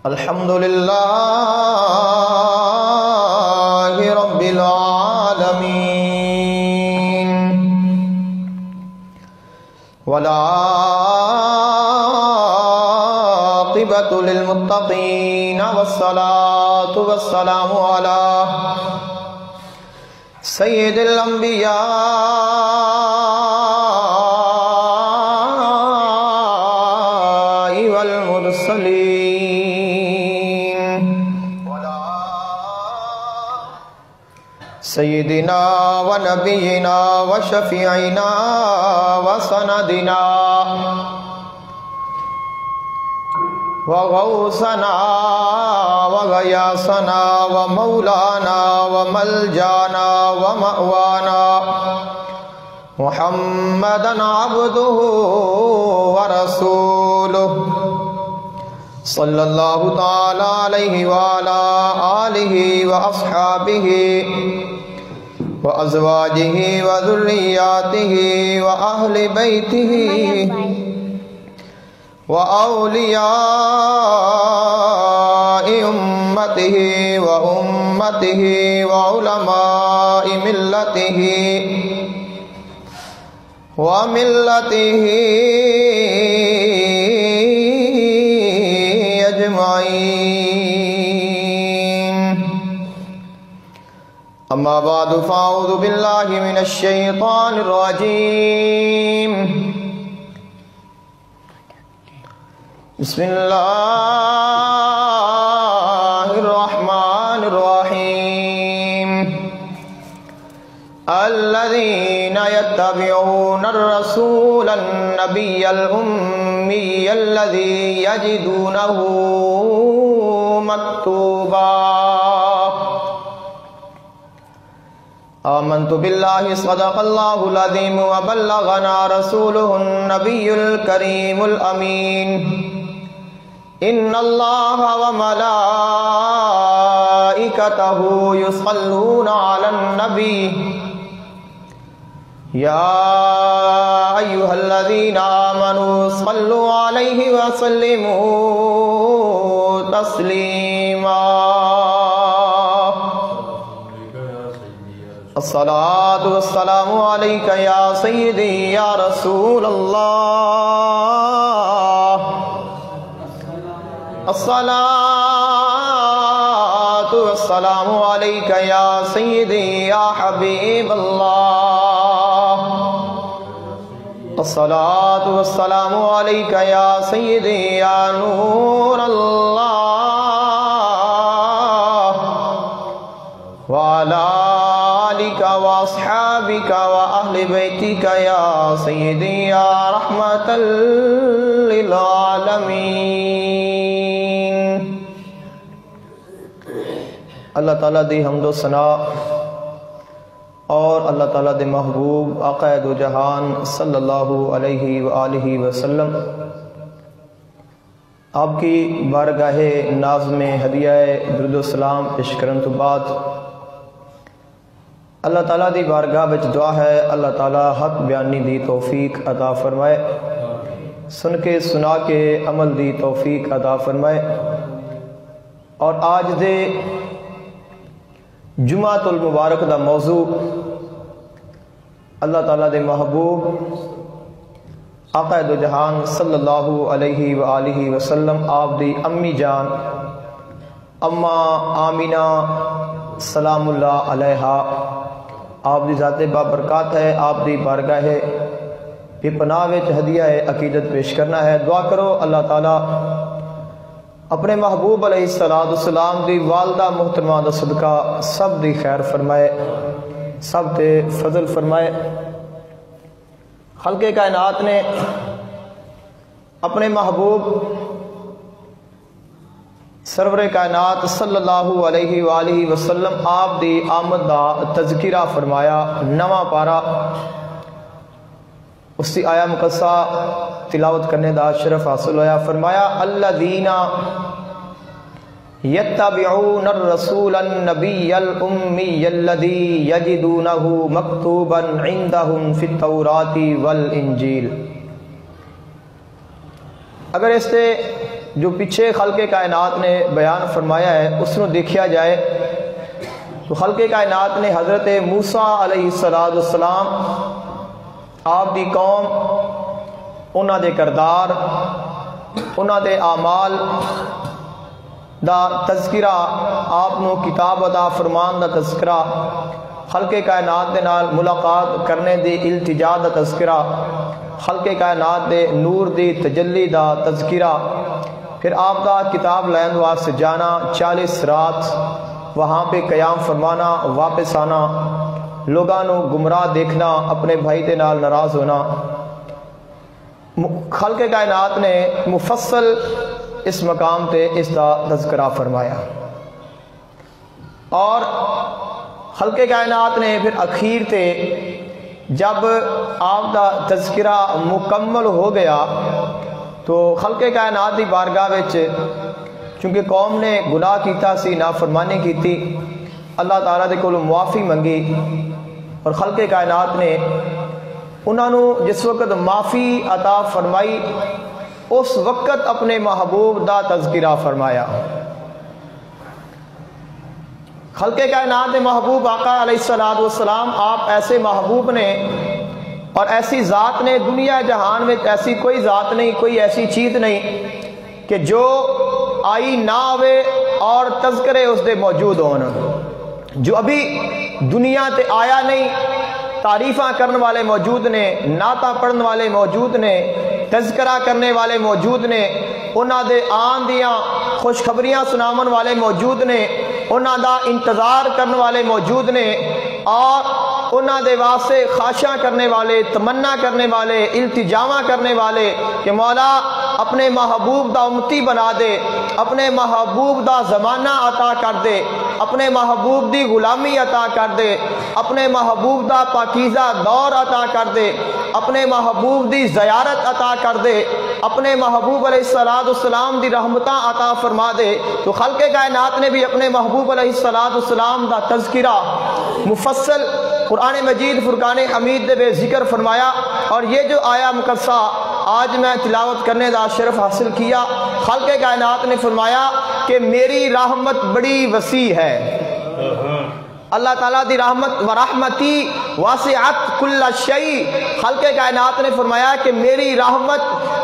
الحمد لله رب العالمين والعاقبة للمتقين والصلاة والسلام على سيد الأنبياء والمرسلين سيدنا ونبينا وشفيعنا وسندنا وغوثنا وغياثنا ومولانا وملجانا ومأوانا محمدا عبده ورسوله صلى الله تعالى عليه وعلى آله وأصحابه وأزواجه وذرياته وأهل بيته وأولياء أمته وأمته وعلماء ملته وملته أجمعين. أما بعد فأعوذ بالله من الشيطان الرجيم. بسم الله الرحمن الرحيم. الذين يتبعون الرسول النبي الأمي الذي يجدونه مكتوبا آمنت بالله صدق الله العظيم وبلغنا رسوله النبي الكريم الأمين. إن الله وملائكته يصلون على النبي يا أيها الذين آمنوا صلوا عليه وسلموا تسليما. الصلاة والسلام عليك يا سيدي يا رسول الله. الصلاة والسلام عليك يا سيدي يا حبيب الله. الصلاة والسلام عليك يا سيدي يا نور الله. وعلى آلك وأصحابك وأهل بيتك يا سيدي يا رحمة للعالمين. اللہ تعالیٰ دی حمد و ثنا اور اللہ تعالیٰ دے محبوب آقا دو جہان صلی اللہ علیہ وآلہ وسلم آپ کی بارگاہ ناز میں ہدیہ درود و سلام پیش کرن تو بعد اللہ تعالیٰ دی بارگاہ وچ دعا ہے اللہ تعالیٰ حق بیانی دی توفیق عطا فرمائے، سن کے سنا کے عمل دی توفیق عطا فرمائے. اور آج دے جمعۃ المبارک دا موضوع اللہ تعالیٰ دے محبوب آقا دو جہان صلی اللہ علیہ وآلہ وسلم آپ دی امی جان اما آمینہ سلام اللہ علیہا آپ دی ذات بابرکات ہے. آپ دی بارگاہ بے پناہ وچ ہدیہ عقیدت پیش کرنا ہے. دعا کرو اللہ تعالیٰ اپنے محبوب علیہ السلام دی والدہ محترمہ دا صدقہ سب دی خیر فرمائے، سب دے فضل فرمائے. خلق کائنات نے اپنے محبوب سرور کائنات صلی اللہ علیہ وآلہ وسلم آپ دی آمد دا تذکرہ فرمایا. نواں پارا اس کی آیا مقصہ تلاوت کرنے دا شرف حاصل ہویا. فرمایا الذین یتبعون الرسول النبی الامی الذی یجدونہ مکتوبا عندہم فی التوراۃ والانجیل. اگر اس سے جو پیچھے خلق کائنات نے بیان فرمایا ہے اس نو دیکھیا جائے تو خلق کائنات نے حضرت موسیٰ علیہ السلام آپ دی قوم انہاں دے کردار انہاں دے اعمال دا تذکرہ آپ نو کتاب عطا فرمان دا تذکرہ خلق کائنات دے نال ملاقات کرنے دی التجا دا تذکرہ خلق کائنات دے نور دی تجلی دا تذکرہ پھر آپ دا کتاب لین واسطے جانا 40 رات وہاں پہ قیام فرمانا واپس آنا لوگاں نو گمراہ دیکھنا اپنے بھائی دے نال ناراض ہونا خلق کائنات نے مفصل اس مقام تے اس دا تذکرہ فرمایا اور خلق کائنات نے پھر اخیر تے جب آپ دا تذکرہ مکمل ہو گیا تو خلق کائنات دی بارگاہ وچ چونکہ قوم نے گناہ کیتا سی نافرمانی کیتی اللہ تعالیٰ دے کولوں معافی منگی اور خلق کائنات نے انہوں نے جس وقت معافی عطا فرمائی اس وقت اپنے محبوب دا تذکرہ فرمایا خلق کائنات دے محبوب آقا علیہ السلام آپ ایسے محبوب نے اور ایسی ذات نے دنیا جہان میں ایسی کوئی ذات نہیں کوئی ایسی چیز نہیں کہ جو آئی نہ ہوئے اور تذکرے اس دے موجود ہون جو ابھی دنیا تے آیا نہیں تعریفاں کرنے والے موجود نے نعتاں پڑھنے والے موجود نے تذکرہ کرنے والے موجود نے انہاں دے آن دیاں خوشخبریاں سناون والے موجود نے انہاں دا انتظار کرنے والے موجود نے اور انہاں دے واسطے خواہشاں کرنے والے تمنا کرنے والے التجاواں کرنے والے کہ مولا اپنے محبوب دا امتی بنا دے اپنے محبوب دا زمانہ عطا کر دے اپنے محبوب دی غلامی عطا کر دے اپنے محبوب دا پاکیزہ دور عطا کر دے اپنے محبوب دی زیارت عطا کر دے اپنے محبوب علیہ السلام دی رحمتاں عطا فرما دے تو خلق کائنات نے بھی اپنے محبوب علیہ السلام دا تذکرہ مفصل قرآن مجید فرقان حمید دے بے ذکر فرمایا اور یہ جو آیا مقدسہ آج میں تلاوت کرنے دا شرف حاصل کیا خلق کائنات نے فرمایا کہ میری رحمت بڑی وسیع ہے اللہ تعالیٰ دی رحمت ورحمتی واسعت کل شیء خلق کائنات نے فرمایا کہ میری رحمت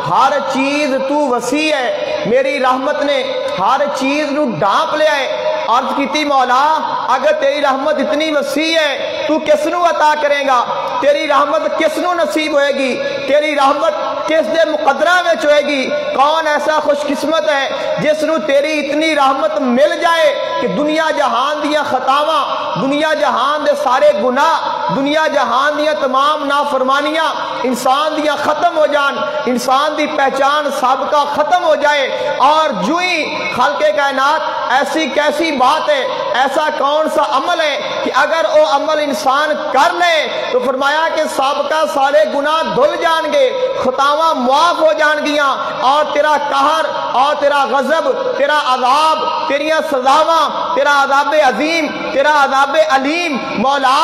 ہر چیز تو وسیع ہے میری رحمت نے ہر چیز نو ڈھانپ لیا ہے عرض کیتی مولا اگر تیری رحمت اتنی وسیع ہے تو کس نو عطا کرے گا تیری رحمت کس نو نصیب ہوئے گی تیری رحمت کس دے مقدرہ میں ہوئے گی کون ایسا خوش قسمت ہے جس نو تیری اتنی رحمت مل جائے کہ دنیا جہان دیا خطاواں دنیا جہان دے سارے گناہ دنیا جہان دیا تمام نافرمانیاں انسان دیا ختم ہو جان انسان دی پہچان سابقہ ختم ہو جائے اور جو ہی خلق کائنات ایسی کیسی بات ہے ایسا کون سا عمل ہے کہ اگر وہ عمل انسان کر لے تو فرمایا کہ سابقہ سارے گناہ دھل جان گے خطاواں معاف ہو جان گیاں اور تیرا قہر اور تیرا غضب تیرا عذاب تیریاں سزاواں تیرا عذاب عظیم تیرا عذاب علیم مولا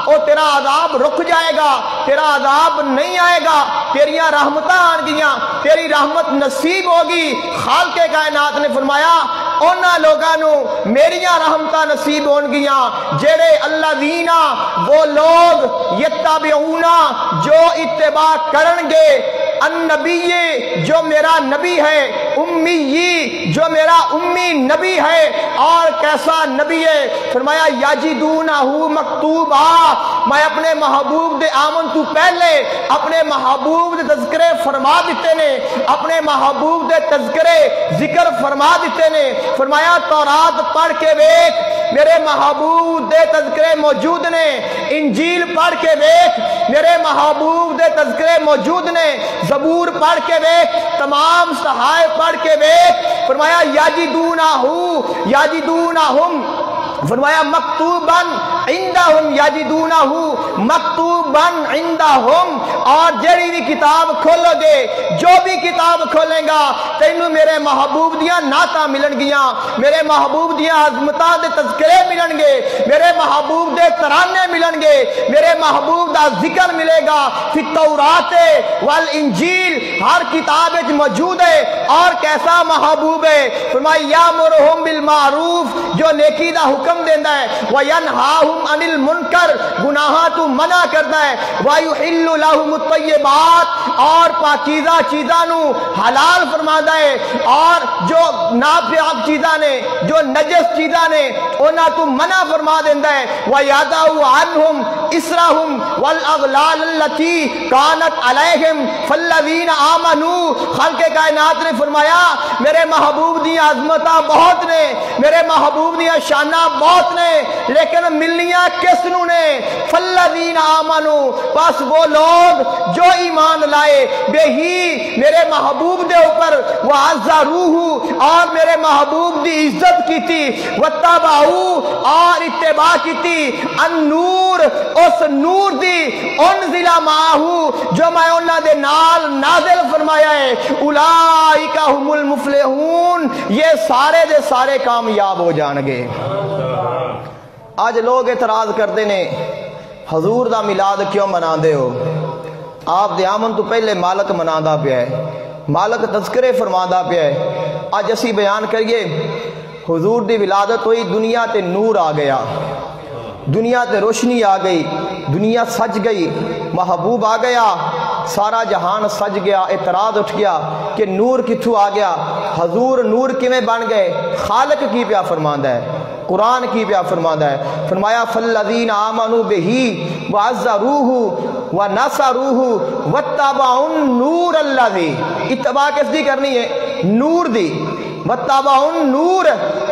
او تیرا عذاب رک جائے گا تیرا عذاب نہیں آئے گا تیریاں رحمتاں آن گیاں تیری رحمت نصیب ہوگی خالق کائنات نے فرمایا اونا لوگانو میریاں رحمتاں نصیب ہون گیاں جیڑے اللہ دینا وہ لوگ یتابعونا جو اتباع کرنگے النبی جو میرا نبی ہے امی جو میرا امی نبی ہے اور کیسا نبی ہے فرمایا یاجدونہو مکتوبا میں اپنے محبوب دے آمن تو پہلے اپنے محبوب دے تذکرے فرما دیتے نے اپنے محبوب دے تذکرے ذکر فرما دیتے نے فرمایا تورات پڑھ کے بیک میرے محبوب دے تذکرے موجود نے انجیل پڑھ کے بیک میرے محبوب دے تذکرے موجود نے زبور پڑھ کے بیک تمام صحائف پڑھ کے بیک فرمایا یاجدونہم فرمایا مکتوباً عندہم یاجدونہو مکتوب محبوبن عندہم، اور جڑی بھی کتاب کھولو گے، جو بھی کتاب کھولیں گا تینوں میرے محبوب دیاں نعتاں ملن گیاں، میرے محبوب دیاں عظمتاں دے تذکرے ملن گے، میرے محبوب دے ترانے ملن گے، میرے محبوب دا ذکر ملے گا فی التورات والانجیل، ہر کتاب وچ موجود ہے۔ اور کیسا محبوب ہے؟ فرمایا یامرہم بالمعروف، جو نیکی دا حکم دیندا ہے، وینہاہم عن المنکر، گناہاں تو منع کردا ہے، ویحل لہم الطیبات، اور پاکیزہ چیزاں نو حلال فرماتا ہے، اور جو ناپاک چیزاں نے، جو نجس چیزاں نے، انہاں تو منع فرما دیندا ہے، وَيَدَعُ عَنْهُمْ إِسْرَهُمْ وَالْأَغْلَالَ الَّتِي كَانَتْ عَلَيْهِمْ فَالَّذِينَ آمَنُوا۔ خالق کائنات نے فرمایا میرے محبوب دی عظمتاں بہت نے، میرے محبوب دی شاناں بہت نے، لیکن ملنیاں کس نو نے؟ فَالَّذِينَ آمَنُوا، بس وہ لوگ جو ایمان لائے بے ہی میرے محبوب دے اوپر، وَعَزَّرُوهُ، اور میرے محبوب دی عزت کی تھی، وَاتَّبَعُوا، اور اتباع کی تھی، النور، اس نور دی، انزل معاہو، جو میں انہاں دے نال نازل فرمایا ہے، اولئک هم المفلحون، یہ سارے دے سارے کامیاب ہو جان گے۔ آج لوگ اعتراض کرتے نے حضور دا میلاد کیوں منا دے ہو؟ آپ دے آمن تو پہلے مالک منادا پیا ہے، مالک تذکرے فرمادا پیا ہے۔ آج اسی بیان کریے حضور دی ولادت ہوئی، دنیا تے نور آ گیا، دنیا تے روشنی آ گئی، دنیا سج گئی، محبوب آ گیا، سارا جہان سج گیا۔ اعتراض اٹھ گیا کہ نور کتھوں آ گیا، حضور نور کیویں بن گئے؟ خالق کی پیا فرماندا ہے، قرآن کی پیا فرماندا ہے، فرمایا فالذین آمنوا بہ وعزروہ ونصروہ واتبعوا النور الذی، اتباع کس دی کرنی ہے؟ نور دی، واتبعوا النور،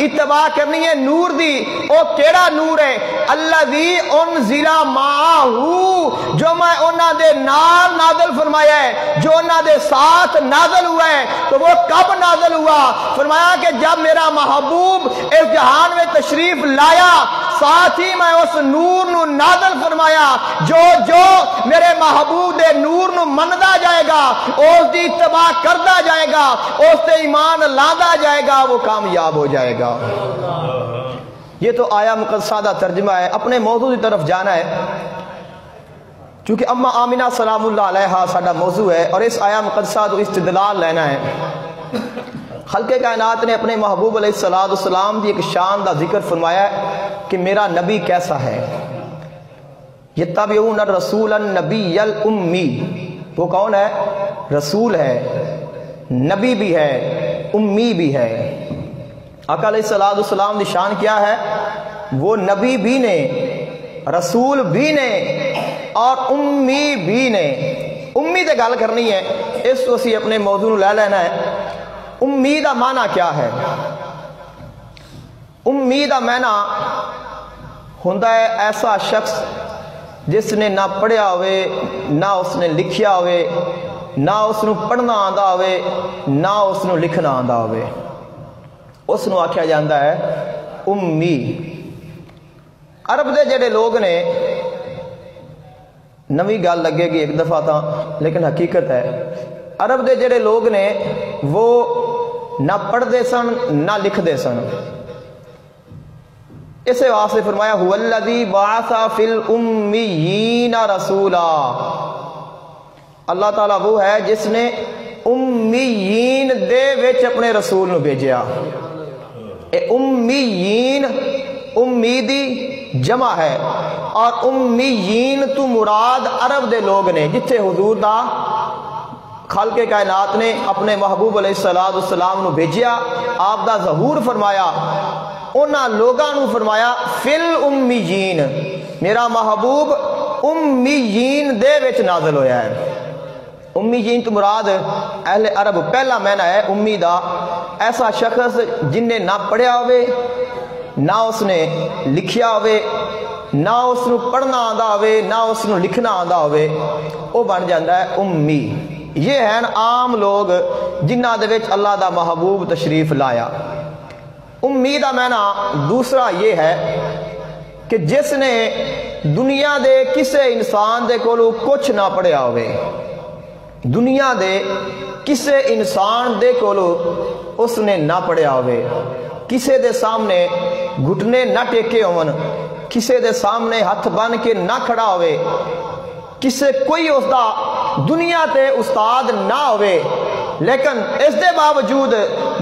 اتباع کرنی ہے نور دی۔ او کیڑا نور ہے؟ الذی انزل معاہو، جو میں انہاں دے نال نازل فرمایا ہے، جو انہاں دے ساتھ نازل ہوا ہے۔ تو وہ کب نازل ہوا؟ فرمایا کہ جب میرا محبوب اس جہان میں تشریف لایا، ساتھ ہی میں اس نور نو نازل فرمایا، جو جو میرے محبوب دے نور نو مندا جائے گا، اس دی اتباع کردا جائے گا، اس تے ایمان لاندا جائے گا، وہ کامیاب ہو جائے گا۔ یہ تو آیا مقدسہ دا ترجمہ ہے۔ اپنے موضوع کی طرف جانا ہے، چونکہ اما آمینہ سلام اللہ علیہا ساڈا موضوع ہے، اور اس آیا مقدسہ تو استدلال لینا ہے۔ خلق کائنات نے اپنے محبوب علیہ السلام کی ایک شان دا ذکر فرمایا ہے کہ میرا نبی کیسا ہے۔ یتبعون الرسول النبی الامی، وہ کون ہے؟ رسول ہے، نبی بھی ہے، امی بھی ہے۔ آقا علیہ السلام کی شان کیا ہے؟ وہ نبی بھی نے، رسول بھی نے، اور امی بھی نے۔ امی تے گل کرنی ہے، اس کو اسی اپنے موضوع نو لے لینا ہے۔ امی دا معنی کیا ہے؟ امی دا معنی ہوندا ہے ایسا شخص جس نے نہ پڑھیا ہوئے، نہ اس نے لکھیا ہوئے، نہ اس نو پڑھنا آندا ہوئے، نہ اس نو لکھنا آندا ہوئے، اس نو آکھیا جاندا ہے امی۔ عرب دے جڑے لوگ نے، نویں گل لگے گی ایک دفعہ تھا لیکن حقیقت ہے، عرب دے جڑے لوگ نے وہ نہ پڑھ دے سن نہ لکھ دے سن۔ اسے واسطے فرمایا هو الذی بعث فی الامیین رسولا، اللہ تعالیٰ وہ ہے جس نے امیین دے وچ اپنے رسول نو بھیجیا۔ اے امیین، امی دی جمع ہے، اور امیین تو مراد عرب دے لوگ نے، جتھے حضور دا خالق کائنات نے اپنے محبوب علیہ السلام نو بھیجیا، آپ دا ظہور فرمایا، انہاں لوگاں نو فرمایا فل امیین، میرا محبوب امیین دے وچ نازل ہویا ہے۔ امیین تو مراد اہل عرب، پہلا معنی ہے امی دا ایسا شخص جن نے نہ پڑھیا ہوئے، نہ اس نے لکھیا ہوئے، نہ اس نو پڑھنا آندا ہوئے، نہ اس نو لکھنا آندا ہوئے، وہ بن جاندہ ہے امی۔ یہ ہیں عام لوگ جنہ دے وچ اللہ دا محبوب تشریف لایا۔ امی دا معنی دوسرا یہ ہے کہ جس نے دنیا دے کسے انسان دے کولو کچھ نہ پڑھیا ہوئے، دنیا دے کسے انسان دے کولو اس نے نہ پڑھیا ہوئے، کسے دے سامنے گھٹنے نہ ٹیکے ہون، کسے دے سامنے ہاتھ بن کے نہ کھڑا ہوئے، کسے کوئی اس دا دنیا تے استاد نہ ہوئے، لیکن اس دے باوجود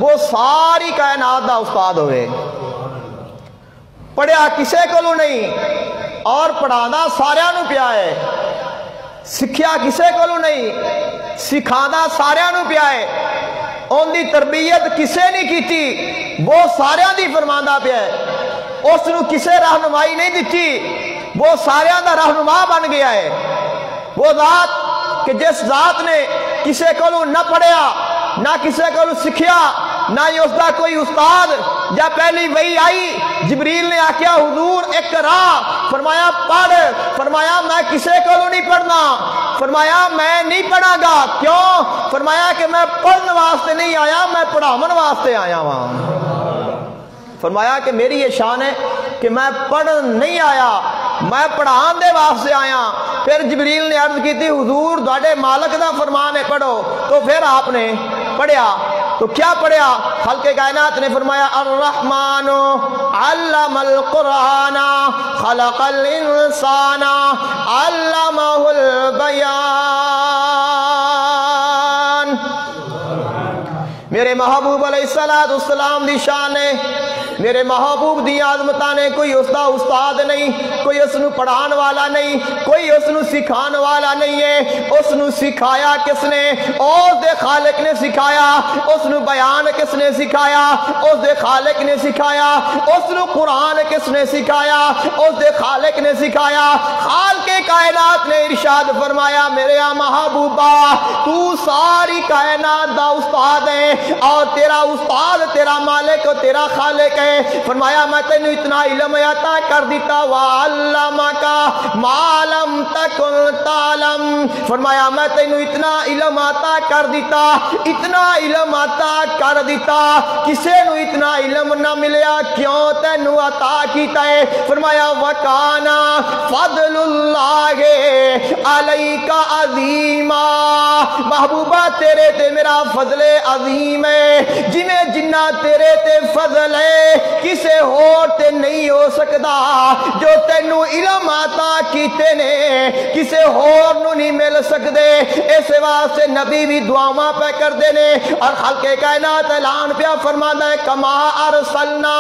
وہ ساری کائنات دا استاد ہوئے، پڑھیا کسے کولو نہیں اور پڑھانا ساریاں نو پیا ہے، سکھیا کسے کولو نہیں سکھانا ساریاں نو پیا ہے، ان دی تربیت کسے نہیں کیتی وہ ساریاں دی فرماندہ پیا ہے، اس نو کسے رہنمائی نہیں دیتی وہ ساریاں دا رہنما بن گیا ہے، وہ ذات کہ جس ذات نے کسے کولو نہ پڑھیا نہ کسے کولو سکھیا نہ ہی اس دا کوئی استاد، جب پہلی وحی آئی جبریل نے آکیا حضور اقرا، فرمایا پڑھ، فرمایا میں کسے کولو نہیں پڑھنا، فرمایا میں نہیں پڑھا گا، کیوں؟ فرمایا کہ میں پڑھنے واسطے نہیں آیا، میں پڑھاون واسطے آیا وہاں، فرمایا کہ میری یہ شان ہے کہ میں پڑھ نہیں آیا، میں پڑھان دے واسطے آیا۔ پھر جبریل نے عرض کی تھی حضور داڑے مالک دا فرمان ہے پڑھو، تو پھر آپ نے پڑھیا، تو کیا پڑھیا؟ خالق کائنات نے فرمایا الرحمن علم القرآن خلق الانسان علمہ البیان۔ میرے محبوب علیہ السلام دی شان ہے، میرے محبوب دی عظمتاں نے کوئی اس دا استاد نہیں، کوئی اس نو پڑھان والا نہیں، کوئی اس نو سکھان والا نہیں ہے، اس نو سکھایا کس نے؟ اس دے خالق نے سکھایا، اس نو بیان کس نے سکھایا؟ اس دے خالق نے سکھایا، اس نو قرآن کس نے سکھایا؟ اس دے خالق نے سکھایا۔ خالق کائنات نے ارشاد فرمایا میرے محبوبہ تو ساری کائنات دا استاد ہے، اور تیرا استاد تیرا مالک اور تیرا خالق ہے، فرمایا میں تینوں اتنا علم عطا کر دیتا وَعَلَّمَكَ مَا لَمْ تَكُنْ تَعْلَمْ، فرمایا میں تینوں اتنا علم عطا کر دیتا، اتنا علم عطا کر دیتا، کسے نو اتنا علم نہ ملیا، کیوں تینوں عطا کیتا ہے؟ فرمایا وَكَانَ فَضْلُ اللَّهِ عَلَيْكَ عَظِيمًا، محبوبہ تیرے تے میرا فضل عظیم ہے، جنہیں جنہ تیرے تے فضل ہے کسے اور تے نہیں ہو سکتا، جو تینوں علم عطا کیتے نے کسے اور نو نہیں مل سکتے، اس واسطے نبی بھی دعاواں پہ کر دینے، اور خالق کائنات اعلان پہ فرمانا ہے کما ارسلنا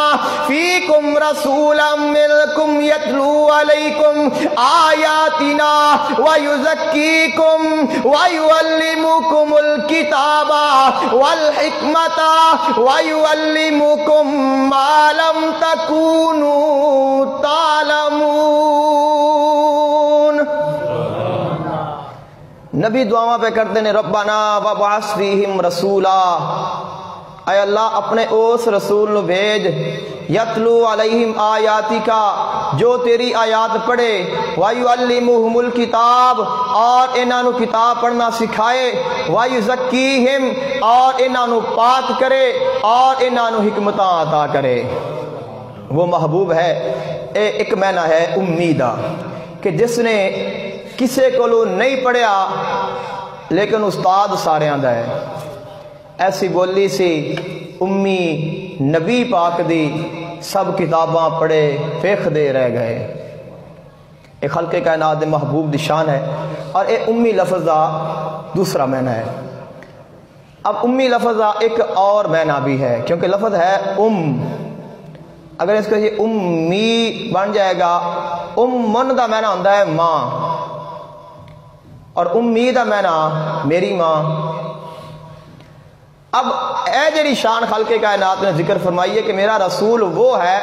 فیکم رسولا منکم یتلو علیکم آیاتنا ویزکیکم ویعلمکم الکتاب والحکمت وَيُعَلِّمُكُم مَّا لَمْ تَكُونُوا تَعْلَمُونَ۔ نبی دعاواں پہ کرتے ہیں ربنا وَبَعَثْ فِيهِمْ رَسُولًا، اے اللہ اپنے اس رسول نو بھیج، یتلو علیہم آیاتی کا جو تیری آیات پڑھے، وَيُعَلِّمُهُمُ الْكِتَابِ اور انہاں نو کتاب پڑھنا سکھائے، وَيُزَكِّيهِمْ اور انہاں نو پاک کرے، اور انہاں نو حکمتاں عطا کرے۔ وہ محبوب ہے، ایک معنی ہے امیدہ کہ جس نے کسے کولو نہیں پڑھیا لیکن استاد ساریاں دا ہے، ایسی بولی سی امی نبی پاک دی سب کتاباں پڑھے فیخ دے رہ گئے، ایک خلق کائنات دے محبوب دی شان ہے۔ اور اے امی لفظ دا دوسرا معنی ہے۔ اب امی لفظ دا ایک اور معنی بھی ہے، کیونکہ لفظ ہے اگر اس کا یہ امی بن جائے گا، من دا معنی ہوتا ہے ماں، اور امی دا معنی میری ماں۔ اب اے جڑی شان خالق کائنات نے ذکر فرمائی ہے کہ میرا رسول وہ ہے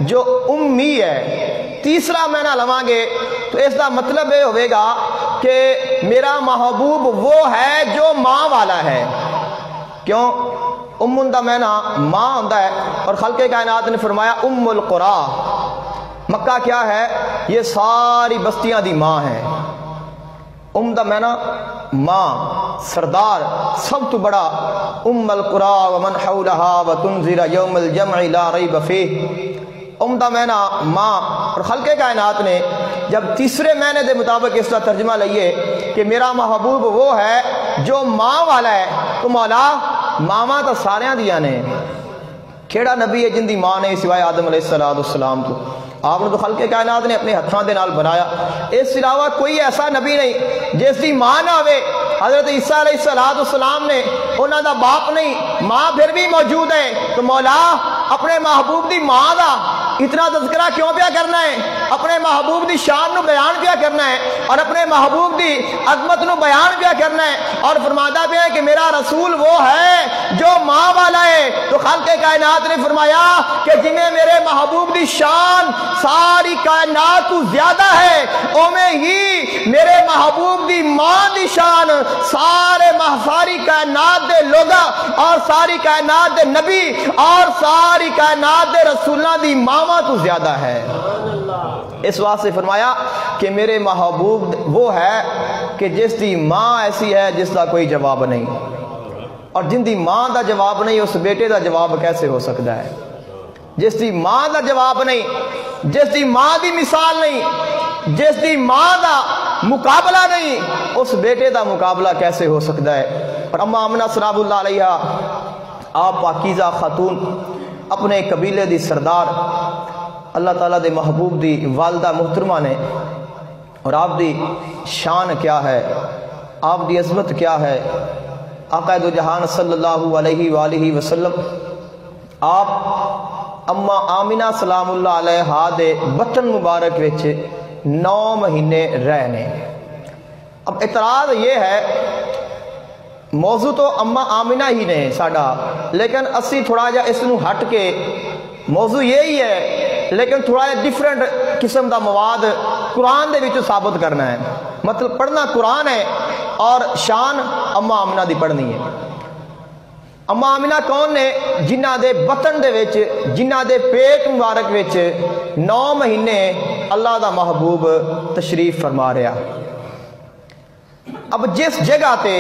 جو امی ہے، تیسرا معنی لواں گے تو اس دا مطلب یہ ہوئے گا کہ میرا محبوب وہ ہے جو ماں والا ہے، کیوں؟ دا معنی ماں ہوتا ہے، اور خالق کائنات نے فرمایا القرآ، مکہ کیا ہے؟ یہ ساری بستیاں دی ماں ہے۔ دا معنی ماں، سردار، سب تو بڑا القرآ ومن حولہا وتنذر یوم الجمع لا ریب فیہ۔ دا معنی ماں، اور خالق کائنات نے جب تیسرے معنی دے مطابق اس کا ترجمہ لئیے کہ میرا محبوب وہ ہے جو ماں والا ہے، تو مولا ماما تو ساریاں دیا نے، کیڑا نبی ہے جن دی ماں نے سوائے آدم علیہ السلام تو؟ آپ نے تو خلق کائنات نے اپنے ہتھاں دے نال بنایا، اس علاوہ کوئی ایسا نبی نہیں جس دی ماں نہ ہوئے۔ حضرت عیسیٰ علیہ السلام نے انہاں دا باپ نہیں، ماں پھر بھی موجود ہے، تو مولا اپنے محبوب دی ماں دا اتنا تذکرہ کیوں پیا کرنا ہے؟ اپنے محبوب دی شان نو بیان پیا کرنا ہے اور اپنے محبوب دی عظمت نو بیان پیا کرنا ہے، اور فرماتا پیا ہے کہ میرا رسول وہ ہے جو ماں والا ہے۔ تو خالق کائنات نے فرمایا کہ جنہیں میرے محبوب دی شان ساری کائنات تو زیادہ ہے، اومیں ہی میرے محبوب دی ماں دی شان ساری کائنات دے لوگا اور ساری کائنات دے نبی اور ساری کائنات دے رسولہ دی ماما تو زیادہ ہے۔ اس واسطے فرمایا کہ میرے محبوب وہ ہے کہ جس دی ماں ایسی ہے جس کا کوئی جواب نہیں، اور جن دی ماں دا جواب نہیں اس بیٹے دا جواب کیسے ہو سکتا ہے؟ جس دی ماں دا جواب نہیں، جس دی ماں دی مثال نہیں، جس دی ماں دا مقابلہ نہیں، اس بیٹے دا مقابلہ کیسے ہو سکتا ہے؟ اور اماں آمنہ سلام اللہ علیہ آپ پاکیزہ خاتون، اپنے قبیلے دی سردار، اللہ تعالیٰ دے محبوب دی والدہ محترمہ نے، اور آپ دی شان کیا ہے، آپ دی عظمت کیا ہے، آقا دو جہان صلی اللہ علیہ وآلہ وسلم آپ اماں آمنہ سلام اللہ علیہ دے بطن مبارک وچ 9 مہینے رہنے۔ اب اعتراض یہ ہے، موضوع تو اماں آمنہ ہی نے ساڈا، لیکن اسی تھوڑا جا اس نو ہٹ کے موضوع یہی ہے لیکن تھوڑا جا ڈیفرنٹ قسم دا مواد قرآن دے وچ ثابت کرنا ہے۔ مطلب پڑھنا قرآن ہے اور شان اماں آمنہ دی پڑھنی ہے۔ اماں آمنہ کون نے؟ جنہ دے بطن دے وچ، جنہ دے پیٹ مبارک وچ 9 مہینے اللہ دا محبوب تشریف فرما رہا۔ اب جس جگہ تے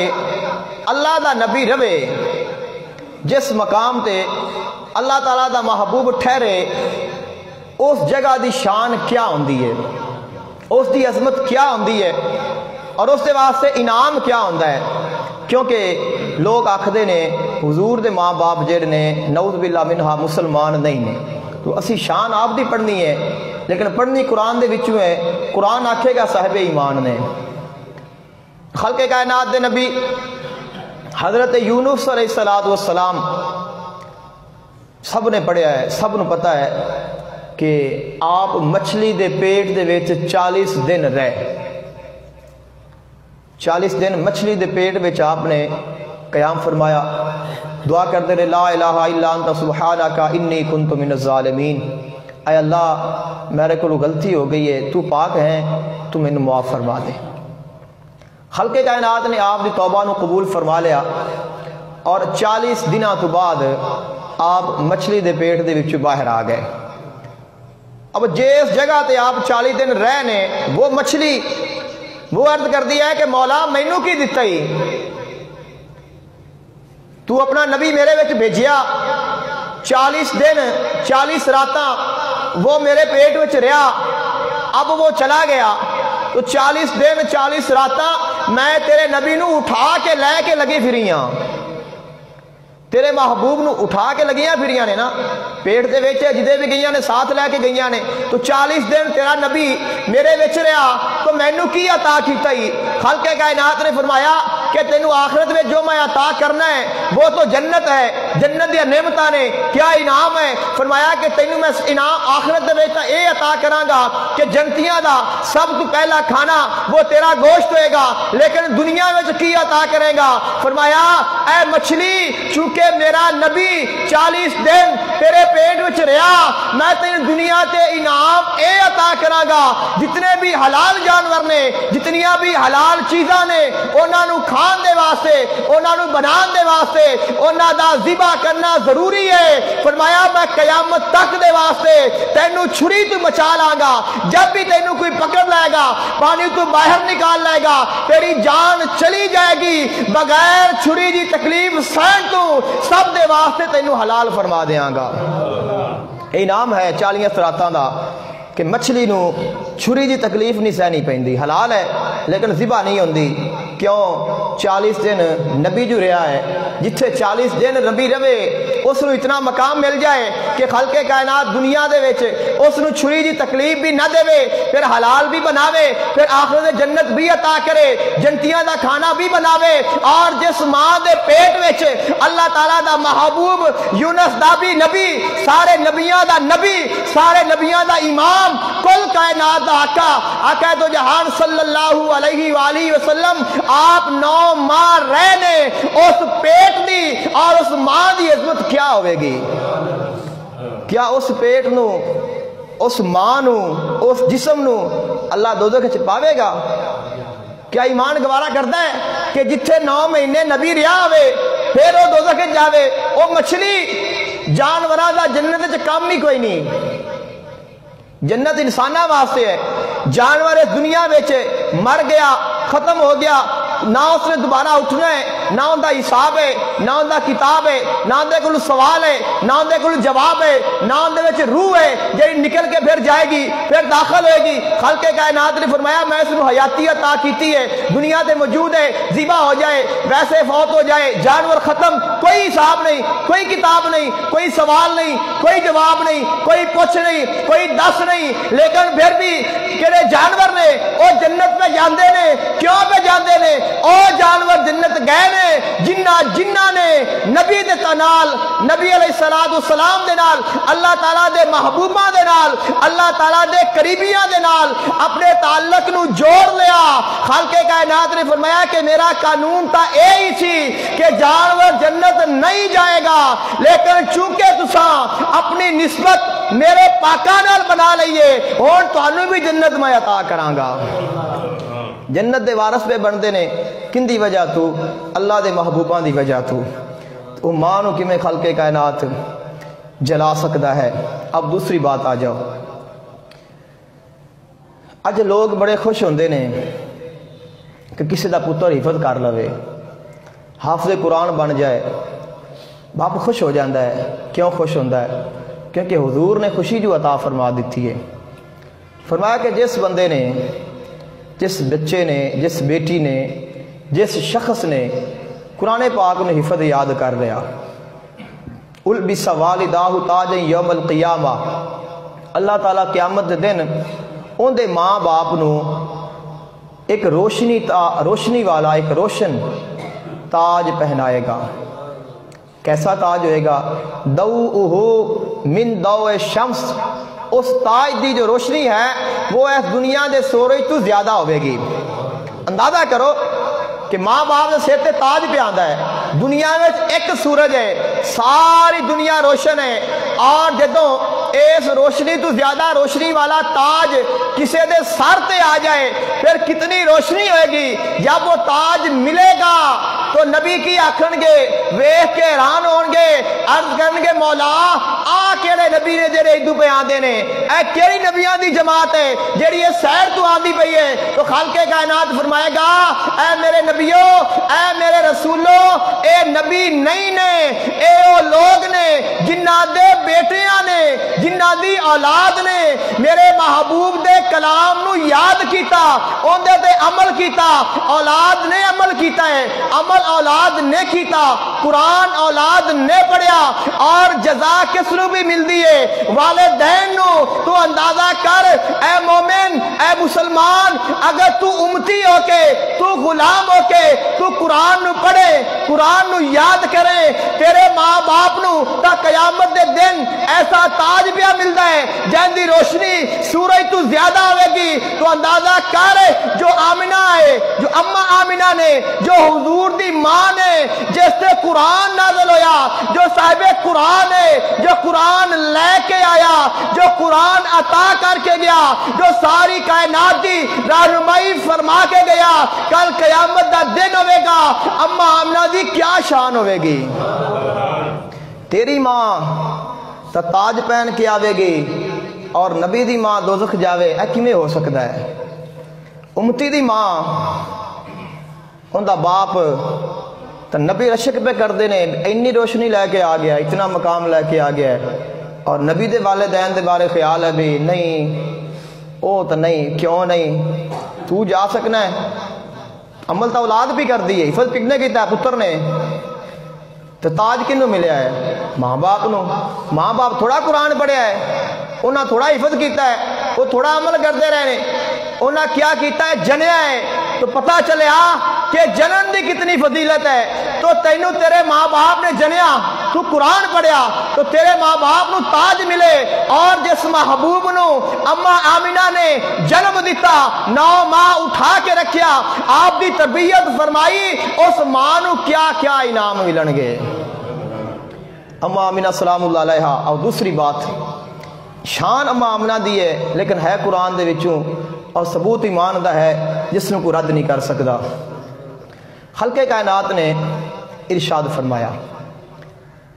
اللہ دا نبی رہے، جس مقام تے اللہ تعالیٰ دا محبوب ٹھہرے، اس جگہ دی شان کیا ہوندی ہے، اس دی عظمت کیا ہوندی ہے، اور اس دے واسطے انعام کیا ہوندا ہے؟ کیونکہ لوگ آکھدے نے حضور دے ماں باپ جڑے نے نعوذ باللہ منہا مسلمان نہیں نے، تو اسی شان آپ دی پڑھنی ہے، لیکن پڑھنی قرآن دے وچوں ہے۔ قرآن آکھے گا صاحب ایمان نے۔ خلق کائنات دے نبی حضرت یونس علیہ السلام سب نے پڑھیا ہے، سب نے پتہ ہے کہ آپ مچھلی دے پیٹ دے وچ 40 دن رہے، 40 دن مچھلی دے پیٹ وچ آپ نے قیام فرمایا، دعا کرتے رہے لا الہ الا انت سبحانک انی کنت من الظالمین، اے اللہ میرے کو غلطی ہو گئی ہے، تو پاک ہے، تو مینوں معاف فرما دے۔ خلق کائنات نے آپ دی توبہ نو قبول فرما لیا، اور 40 دنوں تو بعد آپ مچھلی دے پیٹ دے وچ باہر آ گئے۔ اب جس جگہ تے آپ 40 دن رہنے، وہ مچھلی وہ عرض کر دیا ہے کہ مولا مینوں کی دیتا ہی، تو اپنا نبی میرے وچ بھیجیا، 40 دن 40 راتاں وہ میرے پیٹ وچ رہا، اب وہ چلا گیا، تو 40 دن 40 راتاں میں تیرے نبی نو اٹھا کے لے کے لگی پھریاں، تیرے محبوب نو اٹھا کے لگیاں پھریاں نے نا، پیٹ دے وچ جدے بھی گئیاں نے ساتھ لے کے گئیاں نے، تو 40 دن تیرا نبی میرے وچ رہا، تو مینوں کی عطا کیتا ہی؟ خالق کائنات نے فرمایا کہ تینوں آخرت میں جو میں عطا کرنا ہے وہ تو جنت ہے، جنت دی نعمتاں نے، کیا انعام ہے؟ فرمایا کہ تینوں میں انعام آخرت دے وچ اے عطا کراں گا کہ جنتیاں دا سب تو پہلا کھانا وہ تیرا گوشت ہوئے گا، لیکن دنیا وچ کی عطا کرے گا؟ فرمایا اے مچھلی، چونکہ میرا نبی 40 دن تیرے پیٹ وچ رہا، میں تینوں دنیا تے انعام اے عطا کراں گا، جتنے بھی حلال جانور نے، جتنیاں بھی حلال چیزاں نے، انہاں نو کھان دے واسطے، انہاں نو بنان دے واسطے، انہاں دا ذبح کرنا ضروری ہے۔ فرمایا میں قیامت تک دے واسطے تینوں چھری تو بچا لاں گا، جب بھی تینوں کوئی پکڑ لائے گا، پانی تو باہر نکال لائے گا، تیری جان چلی جائے گی، بغیر چھری دی تکلیف سہن تو سب دے واسطے تینوں حلال فرما دیاں گا۔ انعام ہے 40 راتاں دا۔ کہ مچھلی نو چھری دی تکلیف نہیں سہنی پیندی، حلال ہے لیکن ذبح نہیں ہوندی۔ کیوں؟ 40 دن نبی جو رہا ہے، جتھے 40 دن نبی رہے اس نو اتنا مقام مل جائے کہ خلق کائنات دنیا دے وچ اس نو چھری دی تکلیف بھی نہ دے، پھر حلال بھی بناوے، پھر آخرت جنت بھی عطا کرے، جنتیاں دا کھانا بھی بناوے۔ اور جس ماں دے پیٹ وچ اللہ تعالیٰ دا محبوب یونس دا بھی نبی، سارے نبیاں دا نبی، سارے نبیاں دا امام، کل کائنات دا آقا دو جہان صلی اللہ علیہ وآلہ وسلم آپ 9 ماہ رہنے اس پیٹ دی، اور اس ماں دی عظمت کیا ہوئے گی؟ کیا اس پیٹ نو، اس ماں نو، اس جسم نو اللہ دوزخ وچ پاوے گا؟ کیا ایمان گوارا کرتا ہے کہ جتھے 9 مہینے نبی رہا ہوئے پھر وہ دوزخ وچ جاوے؟ وہ مچھلی جانوراں دا جنت وچ کم ہی کوئی نہیں۔ جنت انسانہ واسطے ہے، جانور اس دنیا وچ مر گیا، ختم ہو گیا، نہ اس نے دوبارہ اٹھنا ہے، نہ ان دا حساب ہے، نہ ان دا کتاب ہے، نہ ان دے کول سوال ہے، نہ ان دے کول جواب ہے، نہ ان دے وچ روح ہے جڑی نکل کے پھر جائے گی، پھر داخل ہوئے گی۔ خالق کائنات نے فرمایا میں اس کو حیاتی عطا کیتی ہے، دنیا تے موجود ہے، ذبح ہو جائے ویسے فوت ہو جائے، جانور ختم، کوئی حساب نہیں، کوئی کتاب نہیں، کوئی سوال نہیں، کوئی جواب نہیں، کوئی پوچھ نہیں، کوئی دس نہیں۔ لیکن پھر بھی کہڑے جانور نے وہ جنت پہ جاندے نے؟ کیوں پہ جاندے نے؟ او جانور جنت گئے نے جنہ نے نبی دے نال، نبی علیہ السلام دے نال، اللہ تعالیٰ دے محبوباں دے نال، اللہ تعالیٰ دے قریبیاں دے نال اپنے تعلق نو جوڑ لیا۔ خالق کائنات نے فرمایا کہ میرا قانون تا یہی سی کہ جانور جنت نہیں جائے گا، لیکن چونکہ تساں اپنی نسبت میرے پاکاں نال بنا لئیے، اور تانوں بھی جنت میں عطا کراں گا۔ جنت دے وارث پہ بندے نے کن دی وجہ تو؟ اللہ دے محبوباں دی وجہ تو ماں نو کیویں خالق کائنات جلا سکتا ہے۔ اب دوسری بات آ جاؤ، اج لوگ بڑے خوش ہوندے نے کہ کسی دا پتر حفظ کر لوے، حافظ قرآن بن جائے، باپ خوش ہو جاندہ ہے۔ کیوں خوش ہوندہ ہے؟ کیونکہ حضور نے خوشی جو عطا فرما دیتی ہے۔ فرمایا کہ جس بندے نے، جس بچے نے، جس بیٹی نے، جس شخص نے قرآن پاک نے حفظ یاد کر لیا، البس والداہ تاج یوم القیامہ، اللہ تعالیٰ قیامت دن ان دے ماں باپ نو ایک روشنی والا، ایک روشن تاج پہنائے گا۔ کیسا تاج ہوئے گا؟ ضوءہ من ضوء الشمس، اس تاج دی جو روشنی ہے وہ اس دنیا دے سورج تو زیادہ ہوئے گی۔ اندازہ کرو کہ ماں باپ دے سر تے تاج پہ آندا ہے، دنیا میں ایک سورج ہے، ساری دنیا روشن ہے، اور جدوں اس روشنی تو زیادہ روشنی والا تاج کسی دے سر تے آ جائے پھر کتنی روشنی ہوئے گی۔ جب وہ تاج ملے گا تو نبی کی آکھن گے، ویکھ کے حیران ہون گے، عرض کرن گے مولا آ کیڑے نبی نے جڑے ادو پہ آندے نے، اے کیڑی نبیاں دی جماعت ہے جڑی یہ سیر تو آندی پئی ہے؟ تو خالق کائنات فرمائے گا اے میرے نبیو، اے میرے رسولو، اے نبی نہیں نے، اے وہ لوگ نے جنہ دے بیٹیاں نے، جنہ دی اولاد نے میرے محبوب دے کلام نو یاد کیتا، اون دے تے عمل کیتا۔ اولاد نے عمل کیتا ہے، عمل اولاد نے کیتا، قرآن اولاد نے پڑھیا، اور جزا کس نو بھی ملدی ہے؟ والدین نو۔ تو اندازہ کر اے مومن، اے مسلمان، اگر تو امتی ہو کے، تو غلام ہو کے تو قرآن نو پڑھے، قرآن نو یاد کرے، تیرے ماں باپ نو تا قیامت دے دن ایسا تاج پہ ملتا ہے جن دی روشنی سورج تو زیادہ ہوئے گی۔ تو اندازہ کر جو آمنہ ہے، جو اماں آمنہ نے، جو حضور دی ماں نے، جس سے قرآن نازل ہویا، جو صاحب قرآن ہے، جو قرآن لے کے آیا، جو قرآن عطا کر کے گیا، جو ساری کائنات دی رہنمائی فرما کے گیا، کل قیامت دا دن ہوئے گا، اماں آمنہ دی کیا شان ہوئے گی؟ تیری ماں تا تاج پہن کے آوے گی اور نبی دی ماں دوزخ جاوے، اے کیویں ہو سکتا ہے؟ امتی دی ماں ان دا باپ تا نبی رشک پہ کر دینے، اتنی روشنی لے کے آ گیا، اتنا مقام لے کے آ گیا ہے، اور نبی دے والدین دے بارے خیال ہے بھی نہیں او تو نہیں، کیوں نہیں، تو جا سکنا ہے، عمل تو اولاد بھی کر دی ہے، حفظ کتنے کیتا ہے پتر نے، تو تاج کنوں ملیا ہے؟ ماں باپ نو۔ ماں باپ تھوڑا قرآن پڑھیا ہے، انہاں تھوڑا حفظ کیتا ہے، وہ تھوڑا عمل کرتے رہنے، انہاں کیا کیتا ہے؟ جنیا ہے۔ تو پتہ چلیا کہ جنن دی کتنی فضیلت ہے۔ تو تینوں تیرے ماں باپ نے جنیا، تو قرآن پڑھیا تو تیرے ماں باپ نو تاج ملے، اور جس محبوب نو اما آمینہ نے جنم دیتا، 9 ماہ اٹھا کے رکھیا، آپ دی تربیت فرمائی، اس ماں نو کیا کیا انعام ملن گے۔ اما آمینہ سلام اللہ علیہ۔ اور دوسری بات، شان اما آمینہ دی ہے لیکن ہے قرآن دے وچوں، اور ثبوت ایمان دا ہے جس نو کو رد نہیں کر سکدا۔ خلق کائنات نے ارشاد فرمایا،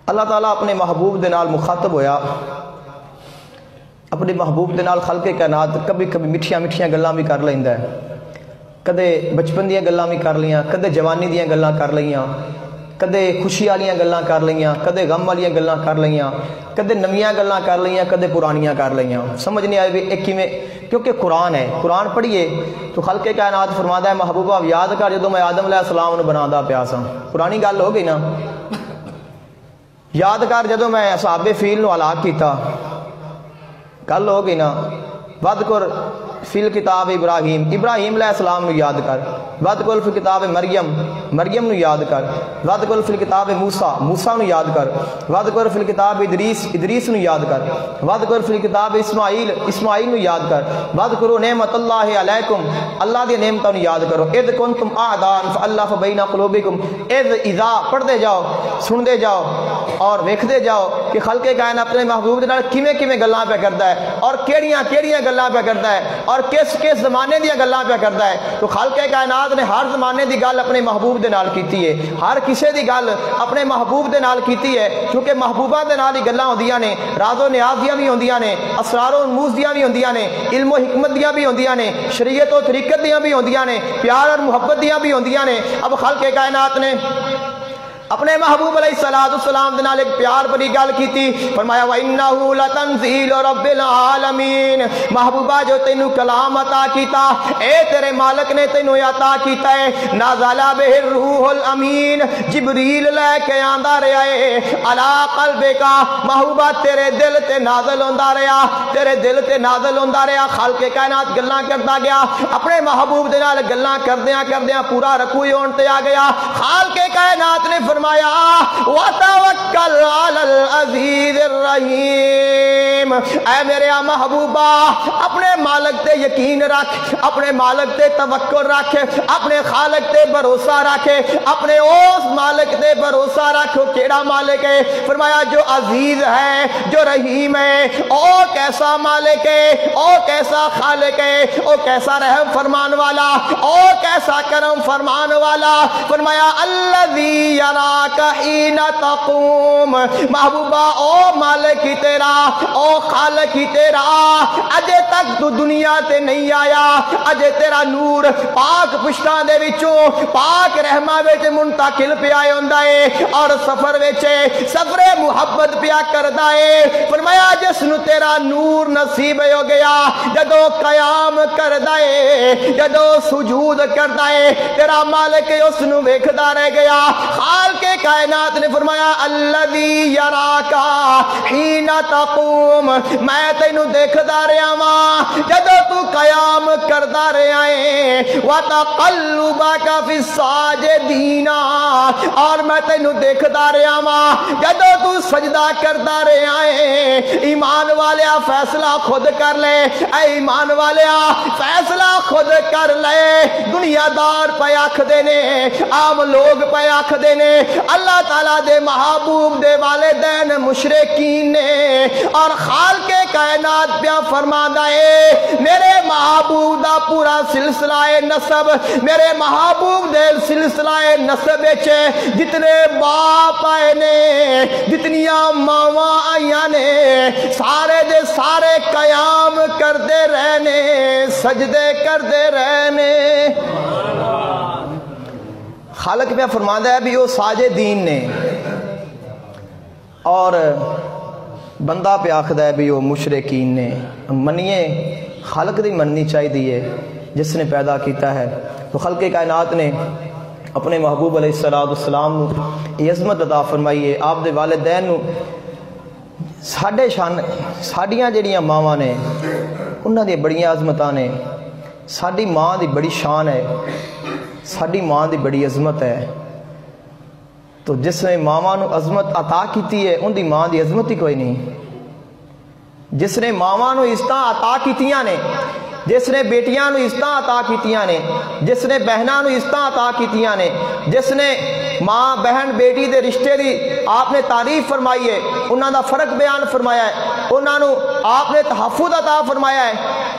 اللہ تعالیٰ اپنے محبوب دے نال مخاطب ہویا، اپنے محبوب دے نال خلق کائنات کبھی کبھی میٹھیاں میٹھیاں گلاں بھی کر لیندا ہے، کدے بچپن دیاں گلاں بھی کر لیاں، کدے جوانی دیاں گلاں کر لیاں، کدے خوشی والیاں گلاں کر لیاں، کدے غم والیاں گلاں کر لیاں، کدے نویاں گلاں کر لیاں، کدے پرانیاں کر لیاں۔ سمجھ نہیں آئے بھی ایک کیویں، کیونکہ قرآن ہے، قرآن پڑھیے تو خلق کائنات فرماتا ہے محبوبہ یاد کر جدوں میں آدم علیہ السلام نو بنادا پیا سا، پرانی گل ہو گئی نا۔ یاد کر جدوں میں اصحاب فیل نو ہلاک کیتا، گل ہو گئی نا۔ وذکر فی الکتاب ابراہیم، ابراہیم علیہ السلام نو یاد کر۔ وذکر فی الکتاب مریم، مریم نو یاد کر۔ وذکر فی الکتاب موسیٰ، موسیٰ نو یاد کر۔ وذکر فی الکتاب ادریس، ادریس نو یاد کر۔ وذکر فی الکتاب اسماعیل، اسماعیل نو یاد کر۔ وذکروا نعمت اللہ علیکم، اللہ دی نعمتوں نو یاد کرو۔ اذ کنتم اعداء فالف بین قلوبکم، اذ اذا پڑھتے جاؤ، سنتے جاؤ اور ویکھتے جاؤ کہ خلق کائنات اپنے محبوب دے نال کیویں کیویں گلاں پہ کردا ہے، اور کیڑیاں کیڑیاں گلاں پہ کردا ہے، اور کس کس زمانے دیا گلاں پہ کردا ہے۔ تو خالق کائنات نے ہر زمانے دی گل اپنے محبوب دے نال کیتی ہے، ہر کسے دی گل اپنے محبوب دے نال کیتی ہے، کیونکہ محبوبہ دے نال ہی گلاں ہوندیاں نے، راز و نیاز دیاں بھی ہوندیاں نے، اسرار و رموز دیاں بھی ہوندیاں نے، علم و حکمت دیاں بھی ہوندیاں نے، شریعت و طریقت دیاں بھی ہوندیاں نے، پیار اور محبت دیاں بھی ہوندیاں نے۔ اب خالق کائنات نے اپنے محبوب علیہ السلام دے نال ایک پیار بڑی گل کیتی، فرمایا وَإِنَّهُ لَتَنزِيلُ رَبِّ الْعَالَمِينَ، محبوبہ جو تینوں کلام عطا کیتا، اے تیرے مالک نے تینوں عطا کیتا ہے، نازل بہ الروح الامین، جبریل لے کے آندا رہا ہے، علی قلبک، محبوبہ تیرے دل تے نازل ہوندا رہا، تیرے دل تے نازل ہوندا رہا۔ خالق کائنات گلاں کردا گیا، اپنے محبوب دے نال گلاں کردیاں کردیاں پورا رکوع ہون تے آ گیا۔ خالق کائنات نے فرمایا وَتَوَكَّلْ عَلَى الْعَزِيزِ الرَّحِيمِ، اے میرے محبوبہ اپنے مالک تے یقین رکھ، اپنے مالک تے توکل رکھ، اپنے خالق تے بھروسہ رکھ، اپنے اس مالک تے بھروسہ رکھ۔ کیڑا مالک ہے؟ فرمایا جو عزیز ہے، جو رحیم ہے۔ او کیسا مالک ہے، او کیسا خالق ہے، او کیسا رحم فرمان والا، او کیسا کرم فرمان والا۔ فرمایا الذی یراک حین تقوم، محبوبہ او مالک ہی تیرا، او خالق ہی تیرا، اجے تک تو دنیا تے نہیں آیا، اجے تیرا نور پاک پشتاں دے وچوں پاک رحمہ وچ منتقل پیا ہوندا ہے، اور سفر وچ سفر محبت پیا کردا ہے۔ فرمایا جس نو تیرا نور نصیب ہو گیا، جدو قیام کردا ہے، جدو سجود کردا ہے، تیرا مالک اس نو ویکھدا رہ گیا۔ خالق کائنات نے فرمایا الذی یراکا حین تقوم، میں تینوں دیکھدا رہا واں جدو تو قیام کردا رہا ہے، وتقلبک فی الساجدین، اور میں تینوں دیکھدا رہا واں جدو تو سجدہ کردا رہا ہے۔ ایمان والیا فیصلہ خود کر لے، اے ایمان والیا فیصلہ خود کر لے۔ دنیا دار پہ آکھدے نے، عام لوگ پہ آکھدے نے، اللہ تعالیٰ دے محبوب دے والدین مشرکین نے، اور خالق کائنات پیا فرماتا ہے میرے محبوب دا پورا سلسلہ نسب، میرے محبوب دے سلسلہ نسب وچ جتنے باپ آئے نے، جتنیاں ماواں آئیاں نے، سارے دے سارے قیام کردے رہنے، سجدے کردے رہنے۔ خالق پہ فرماتا ہے بھی وہ ساجدین نے، اور بندہ پہ آخدا ہے بھی وہ مشرکین نے۔ منیے خالق دی مننی چاہیے جس نے پیدا کیتا ہے۔ تو خلق کائنات نے اپنے محبوب علیہ السلام یہ عظمت عطا فرمائی ہے۔ آپ دے والدین نو ساڈیاں جڑیاں ماواں نے انہاں دی بڑیاں عظمتاں نے، ساڈی ماں دی بڑی شان ہے، ساڈی ماں دی بڑی عظمت ہے۔ تو جس نے ماواں نو عظمت عطا کیتی ہے ان دی ماں دی عظمت ہی کوئی نہیں۔ جس نے ماواں نو عزتاں عطا کیتیاں نے، جس نے بیٹیاں نو عزتاں عطا کیتیاں نے، جس نے بہناں نو عزتاں عطا کیتیاں نے، جس نے ماں بہن بیٹی دے رشتے دی آپ نے تعریف فرمائی ہے، انہاں دا فرق بیان فرمایا ہے، انہاں نو آپ نے تحفظ عطا فرمایا ہے،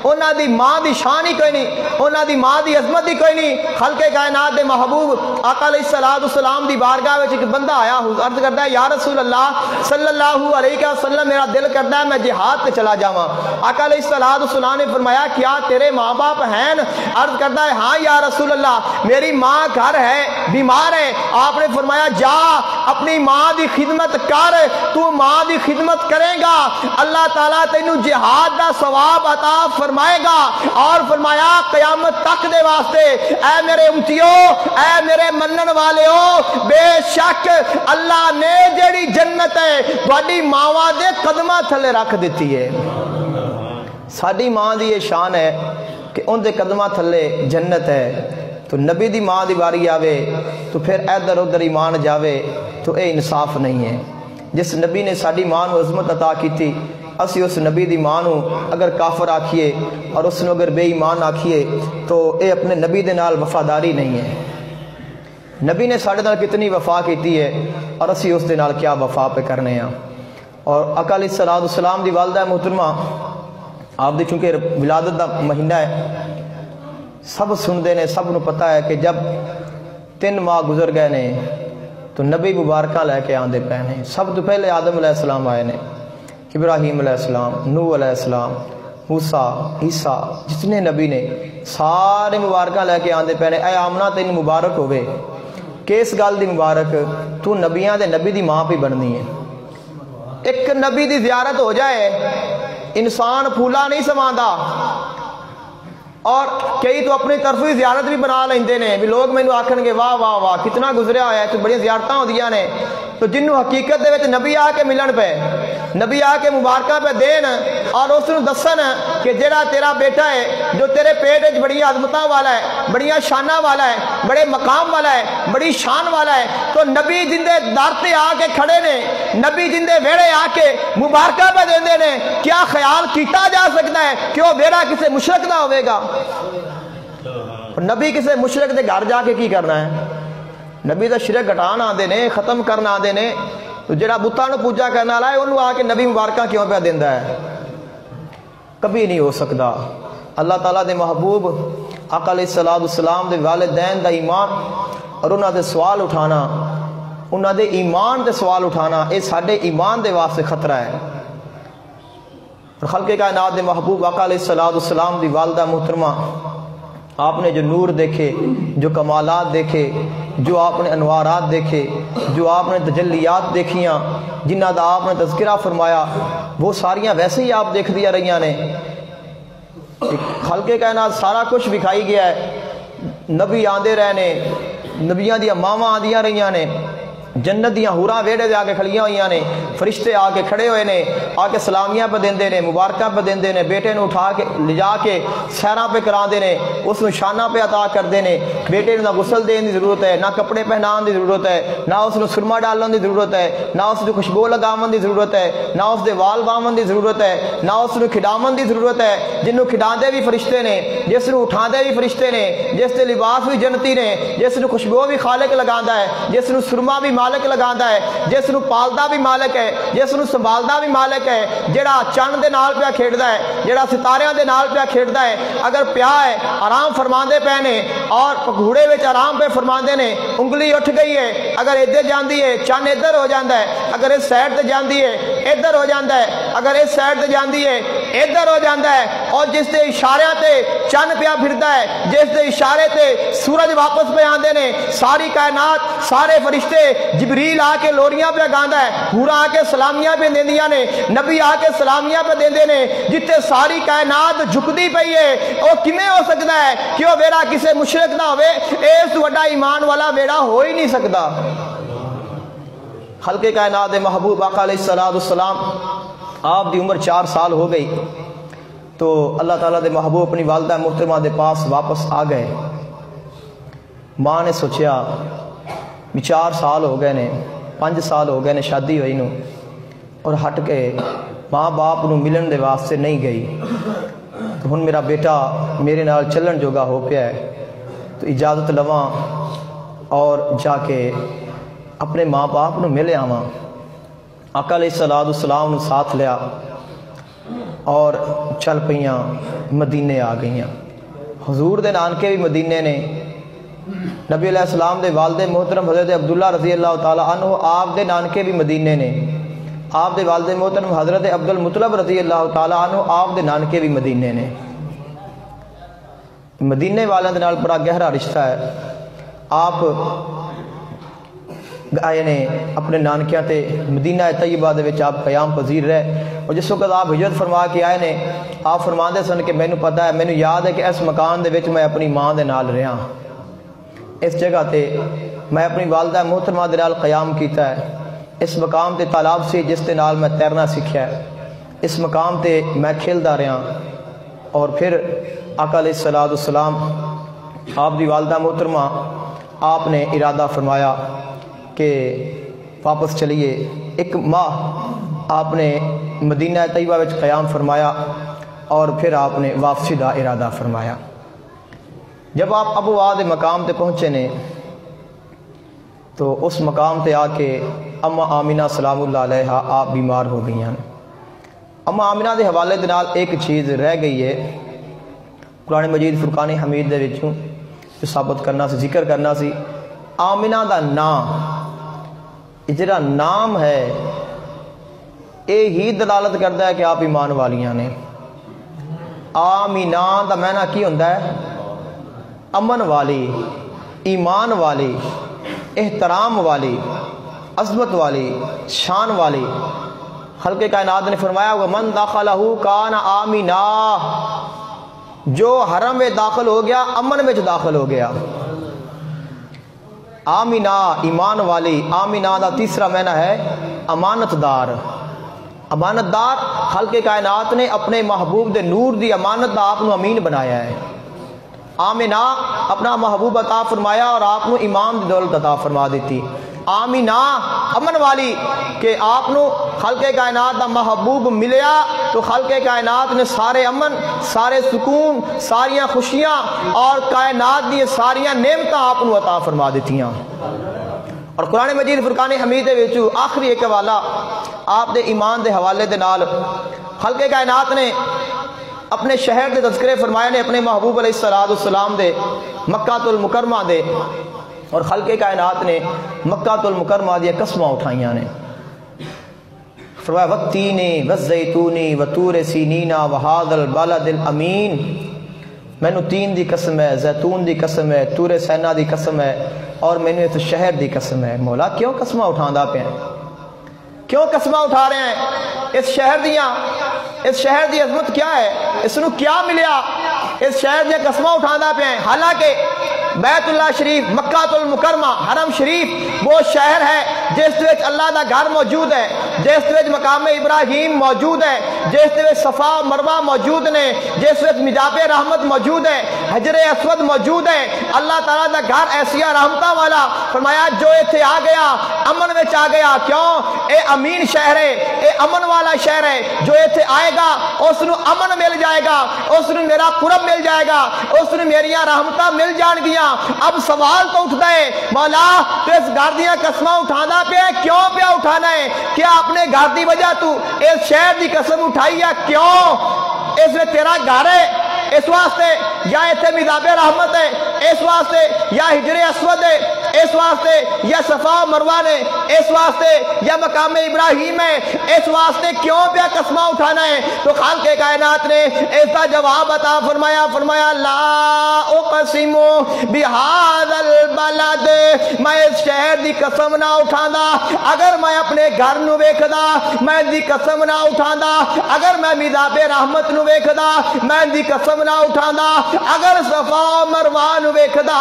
انہاں دی ماں دی شان ہی کوئی نہیں، انہاں دی ماں دی عظمت ہی کوئی نہیں۔ خلق کائنات دے محبوب آقا علیہ السلام دی بارگاہ وچ ایک بندہ آیا، عرض کردا ہے یا رسول اللہ صلی اللہ علیہ وسلم میرا دل کردا ہے میں جہاد تے چلا جاواں۔ آقا علیہ السلام نے فرمایا کیا تیرے ماں باپ ہیں؟ عرض کردا ہے ہاں یا رسول اللہ میری ماں گھر ہے، بیمار ہے۔ آپ نے فرمایا جا اپنی ماں دی خدمت کر، تو ماں دی خدمت کرے گا اللہ تعالیٰ تینوں جہاد دا ثواب عطا فرمائے گا، اور فرمایا قیامت تک دے واسطے اے میرے امتیو، اے میرے منن والیو، بے شک اللہ نے جیڑی جنت ہے تہاڈی ماواں دے قدماں تھلے رکھ دیتی ہے۔ ساڈی ماں دی یہ شان ہے کہ ان دے قدماں تھلے جنت ہے۔ تو نبی دی ماں دی باری آوے تو پھر ادھر ادھر ایمان جاوے تو اے انصاف نہیں ہے۔ جس نبی نے ساڈی ماں نو عظمت عطا کیتی، اسی اس نبی دی ماں نو اگر کافر آکھیے اور اس نو اگر بے ایمان آکھیے تو اے اپنے نبی دے نال وفاداری نہیں ہے۔ نبی نے ساڈے نال کتنی وفا کیتی ہے اور اسی اس دے نال کیا وفا پہ کرنے ہیں۔ اور آقا علیہ السلام دی والدہ محترمہ آپ دی چونکہ ولادت دا مہینہ ہے، سب سندے نے، سب نو پتہ ہے کہ جب 3 ماہ گزر گئے نے تو نبی مبارکہ لے کے آندے پے نے۔ سب تو پہلے آدم علیہ السلام آئے نے، ابراہیم علیہ السلام، نوح علیہ السلام، موسیٰ، عیسیٰ، جتنے نبی نے سارے مبارکہ لے کے آندے پے نے۔ اے آمنہ تین مبارک ہوئے کہ اس گل دی مبارک تو نبیاں دے نبی دی ماں پہ بننی ہے۔ ایک نبی دی زیارت ہو جائے انسان پھولا نہیں سماندا، اور کئی تو اپنی طرف ہی زیارت بھی بنا لیندے نے بھی لوگ مینوں آکھن گے واہ واہ واہ کتنا گزریا ہوا ہے، تو بڑی زیارتاں ہوندیاں نے۔ تو جنوں حقیقت دے وچ نبی آ کے ملن پہ، نبی آ کے مبارکہ پہ دین اور اس نوں دسن کہ جڑا تیرا بیٹا ہے جو تیرے پیٹ وچ بڑی عظمتاں والا ہے، بڑیاں شاناں والا ہے، بڑے مقام والا ہے، بڑی شان والا ہے، تو نبی جندے در تے آ کے کھڑے نے، نبی جندے ویڑے آ کے مبارکہ پہ دیندے نے، کیا خیال کیتا جا سکتا ہے کہ وہ بیڑا کسے مشرک دا ہوئے گا؟ نبی کسے مشرک دے گھر جا کے کی کرنا ہے؟ نبی دا شرک گھٹان آندے نے، ختم کرنا آندے نے، تو جڑا بتاں نو پوجا کرنا والا ہے انہوں آ کے نبی مبارکہ کیوں پہ دیندا ہے؟ کبھی نہیں ہو سکتا۔ اللہ تعالیٰ دے محبوب آقا علیہ السلام دے والدین دا ایمان اور انہاں دے سوال اٹھانا، انہاں دے ایمان دے سوال اٹھانا، اے ساڈے ایمان دے واسطے خطرہ ہے۔ اور خلق کائنات دے محبوب آقا علیہ السلام دی والدہ محترمہ، آپ نے جو نور دیکھے، جو کمالات دیکھے، جو آپ نے انوارات دیکھے، جو آپ نے تجلیات دیکھیاں، جنہ دا آپ نے تذکرہ فرمایا، وہ ساریاں ویسے ہی آپ دیکھ دیا رہیاں نے۔ خلق کائنات سارا کچھ دکھائی گیا ہے، نبی آندے رہے نے، نبیاں دیا ماواں آندیاں رہیاں نے، جنت دیاں حوراں ویڑے دے آگے کھڑیاں ہوئیاں نے، فرشتے آگے کھڑے ہوئے نے، آگے سلامیاں پہ دیندے نے، مبارکہ پہ دیندے نے، بیٹے نو اٹھا کے لجا کے سیراں پہ کران دے نے، اس نو شانہ پہ عطا کر دے نے۔ بیٹے نو نہ غسل دین دی ضرورت ہے، نہ کپڑے پہنان دی ضرورت ہے، نہ اس نو سرما ڈالن دی ضرورت ہے، نہ اس نو خوشبو لگاون دی ضرورت ہے، نہ اس دے وال باون دی ضرورت ہے، نہ اس نو کھڈاون دی ضرورت ہے۔ جنوں کھڈاندے بھی فرشتے نے، جس نو اٹھاندے بھی فرشتے نے، جس دے لباس بھی جنتی نے، جس نو خوشبو بھی خالق لگاندا ہے، جس نو سرما بھی مالک لگاندا ہے، جس نو پالدا بھی مالک ہے، جس نو سنبھالدا بھی مالک ہے، جڑا چند دے نال پیا کھیڈدا ہے، جڑا ستاریاں دے نال پیا کھیڈدا ہے، اگر پیا ہے آرام فرماندے پے نے، اور گھوڑے وچ آرام پہ فرماندے نے، انگلی اٹھ گئی ہے اگر ادھر جاندی ہے چند ادھر ہو جاندا ہے، اگر اس سائڈ تے جاندی ہے ادھر ہو جاندا ہے، اگر اس سائڈ تے جاندی ہے ادھر ہو جاتا ہے، اور جس دے اشارے تے چند پیا پھرتا ہے، جس دے اشارے تے سورج واپس پہ آندے نے، ساری کائنات سارے فرشتے، جبریل آ کے لوریاں پہ گاندا ہے، حورا آ کے سلامیاں پہ دیندیاں نے، نبی آ کے سلامیاں پہ دیندے نے، جتنے ساری کائنات جھکدی پئی ہے، وہ کیویں ہو سکتا ہے کہ وہ ویڑا کسے مشرک نہ ہوئے؟ اس وڈا ایمان والا ویڑا ہو ہی نہیں سکتا۔ خلق کائنات محبوب آقا علیہ السلام آپ دی عمر 4 سال ہو گئی تو اللہ تعالیٰ دے محبوب اپنی والدہ محترمہ دے پاس واپس آ گئے۔ ماں نے سوچیا بھی 4 سال ہو گئے نے، 5 سال ہو گئے نے شادی ہوئی نو، اور ہٹ کے ماں باپ نو ملن دے واسطے نہیں گئی، تو ہن میرا بیٹا میرے نال چلن جوگا ہو پیا ہے، تو اجازت لواں اور جا کے اپنے ماں باپ نو ملے آواں۔ آقا علیہ السلام نو ساتھ لیا اور چل پئیاں مدینے آ گئیاں۔ حضور دے نانکے بھی مدینے نے، نبی علیہ السلام دے والد محترم حضرت عبداللہ رضی اللہ تعالیٰ عنہ آپ دے نانکے بھی مدینے نے، آپ دے والد محترم حضرت عبد المطلب رضی اللہ تعالیٰ عنہ آپ دے نانکے بھی مدینے نے۔ مدینے والوں دے نال بڑا گہرا رشتہ ہے۔ آپ آئے نے اپنے نانکیاں تے مدینہ طیبہ دے وچ آپ قیام پذیر رہے، اور جس وقت آپ ہجرت فرما کے آئے نے، آپ فرماندے سن کہ مینوں پتہ ہے، مینوں یاد ہے کہ اس مکان دے وچ میں اپنی ماں دے نال رہا، اس جگہ تے میں اپنی والدہ محترمہ دے نال قیام کیتا ہے، اس مقام تے تالاب سی جس دے نال میں تیرنا سیکھیا ہے، اس مقام تے میں کھیلدا رہا۔ اور پھر آقا علیہ السلام آپ دی والدہ محترمہ آپ نے ارادہ فرمایا کہ واپس چلیے۔ 1 ماہ آپ نے مدینہ طیبہ وچ قیام فرمایا، اور پھر آپ نے واپسی دا ارادہ فرمایا۔ جب آپ ابوا دے مقام تے پہنچے نے تو اس مقام تے آ کے اما آمینہ سلام اللہ علیہا آپ بیمار ہو گئی ہیں۔ اما آمینہ دے حوالے دے نال ایک چیز رہ گئی ہے، قرآن مجید فرقان حمید دے وچوں جو ثابت کرنا سی، ذکر کرنا سی۔ آمینہ دا نام، جڑا نام ہے اے ہی دلالت کرتا ہے کہ آپ ایمان والیاں نے۔ آمینہ دا معنی کی ہوندا ہے؟ امن والی، ایمان والی، احترام والی، عظمت والی، شان والی۔ خلق کائنات نے فرمایا وَمَن دَخَلَهُ كَانَ آمِنًا، جو حرم میں داخل ہو گیا امن میں داخل ہو گیا۔ آمینہ ایمان والی، آمینہ دا تیسرا معنی ہے امانت دار۔ امانت دار، خلق کائنات نے اپنے محبوب دے نور دی امانت دا آپ نو امین بنایا ہے۔ آمینہ اپنا محبوب عطا فرمایا اور آپ نو ایمان دی دولت عطا فرما دیتی۔ آمینہ امن والی کہ آپ نو خلق کائنات دا محبوب ملیا تو خلق کائنات نے سارے امن، سارے سکون، ساریاں خوشیاں اور کائنات دی ساریاں نعمتاں آپ نو عطا فرما دیتیاں۔ اور قرآن مجید فرقان حمید دے وچوں آخری ایک حوالہ آپ دے ایمان دے حوالے دے نال خلق کائنات نے اپنے شہر دے تذکرے فرمائے نے، اپنے محبوب علیہ السلام دے مکہ المکرمہ دے، اور خلق کائنات نے مکہ المکرمہ دی قسماں اٹھائیاں نے۔ فرمایا وَالتِّینِ وَالزَّیتُونِ وَطُورِ سِینِینَ وَہَٰذَا الْبَلَدِ الْأَمِینِ، مینوں تین دی قسم ہے، زیتون دی قسم ہے، طور سینا دی قسم ہے، اور مینوں اس شہر دی قسم ہے۔ مولا کیوں قسمہ اٹھاندا پیا ہے؟ کیوں قسمہ اٹھا رہے ہیں؟ اس شہر دی عظمت کیا ہے؟ اس نو کیا ملیا؟ اس شہر دی قسمہ اٹھاندا پیا ہے۔ حالانکہ بیت اللہ شریف، مکہ المکرمہ، حرم شریف وہ شہر ہے جس وچ اللہ دا گھر موجود ہے، جس وچ مقام ابراہیم موجود ہے، جس وچ صفا مروہ موجود نے، جس وچ مجاب رحمت موجود ہے، حجر اسود موجود ہے۔ اللہ تعالیٰ دا گھر ایسیا رحمتہ والا، فرمایا جو ایتھے آ گیا امن وچ آ گیا۔ کیوں؟ اے امین شہر ہے، اے امن والا شہر ہے، جو ایتھے آئے گا اس نو امن مل جائے گا، اس نو میرا قرب مل جائے گا، اس نو میریاں رحمتاں مل جان گیاں۔ اب سوال تو اٹھتا ہے مولا تو اس گھر دیاں قسماں اٹھانا پہ کیوں پیا اٹھانا ہے؟ کیا اپنے گھر دی وجہ تو اس شہر دی قسم اٹھائی ہے؟ کیوں؟ اس میں تیرا گھر ہے اس واسطے، یا ایتھے مذاب رحمت ہے اس واسطے، یا ہجر اسود ہے اس واسطے یا صفا مروہ نے، اس واسطے یا مقام ابراہیم ہے، اس واسطے کیوں پہ قسمہ اٹھانا ہے؟ تو خالق کائنات نے اس کا جواب عطا فرمایا، فرمایا لا اقسم بہذا البلد، میں اس شہر دی قسم نہ اٹھاندا اگر میں اپنے گھر نو ویکھدا، میں دی قسم نہ اٹھاندا اگر میں میزاب رحمت نو ویکھدا، میں دی قسم نہ اٹھاندا اگر صفا مروہ نو ویکھدا،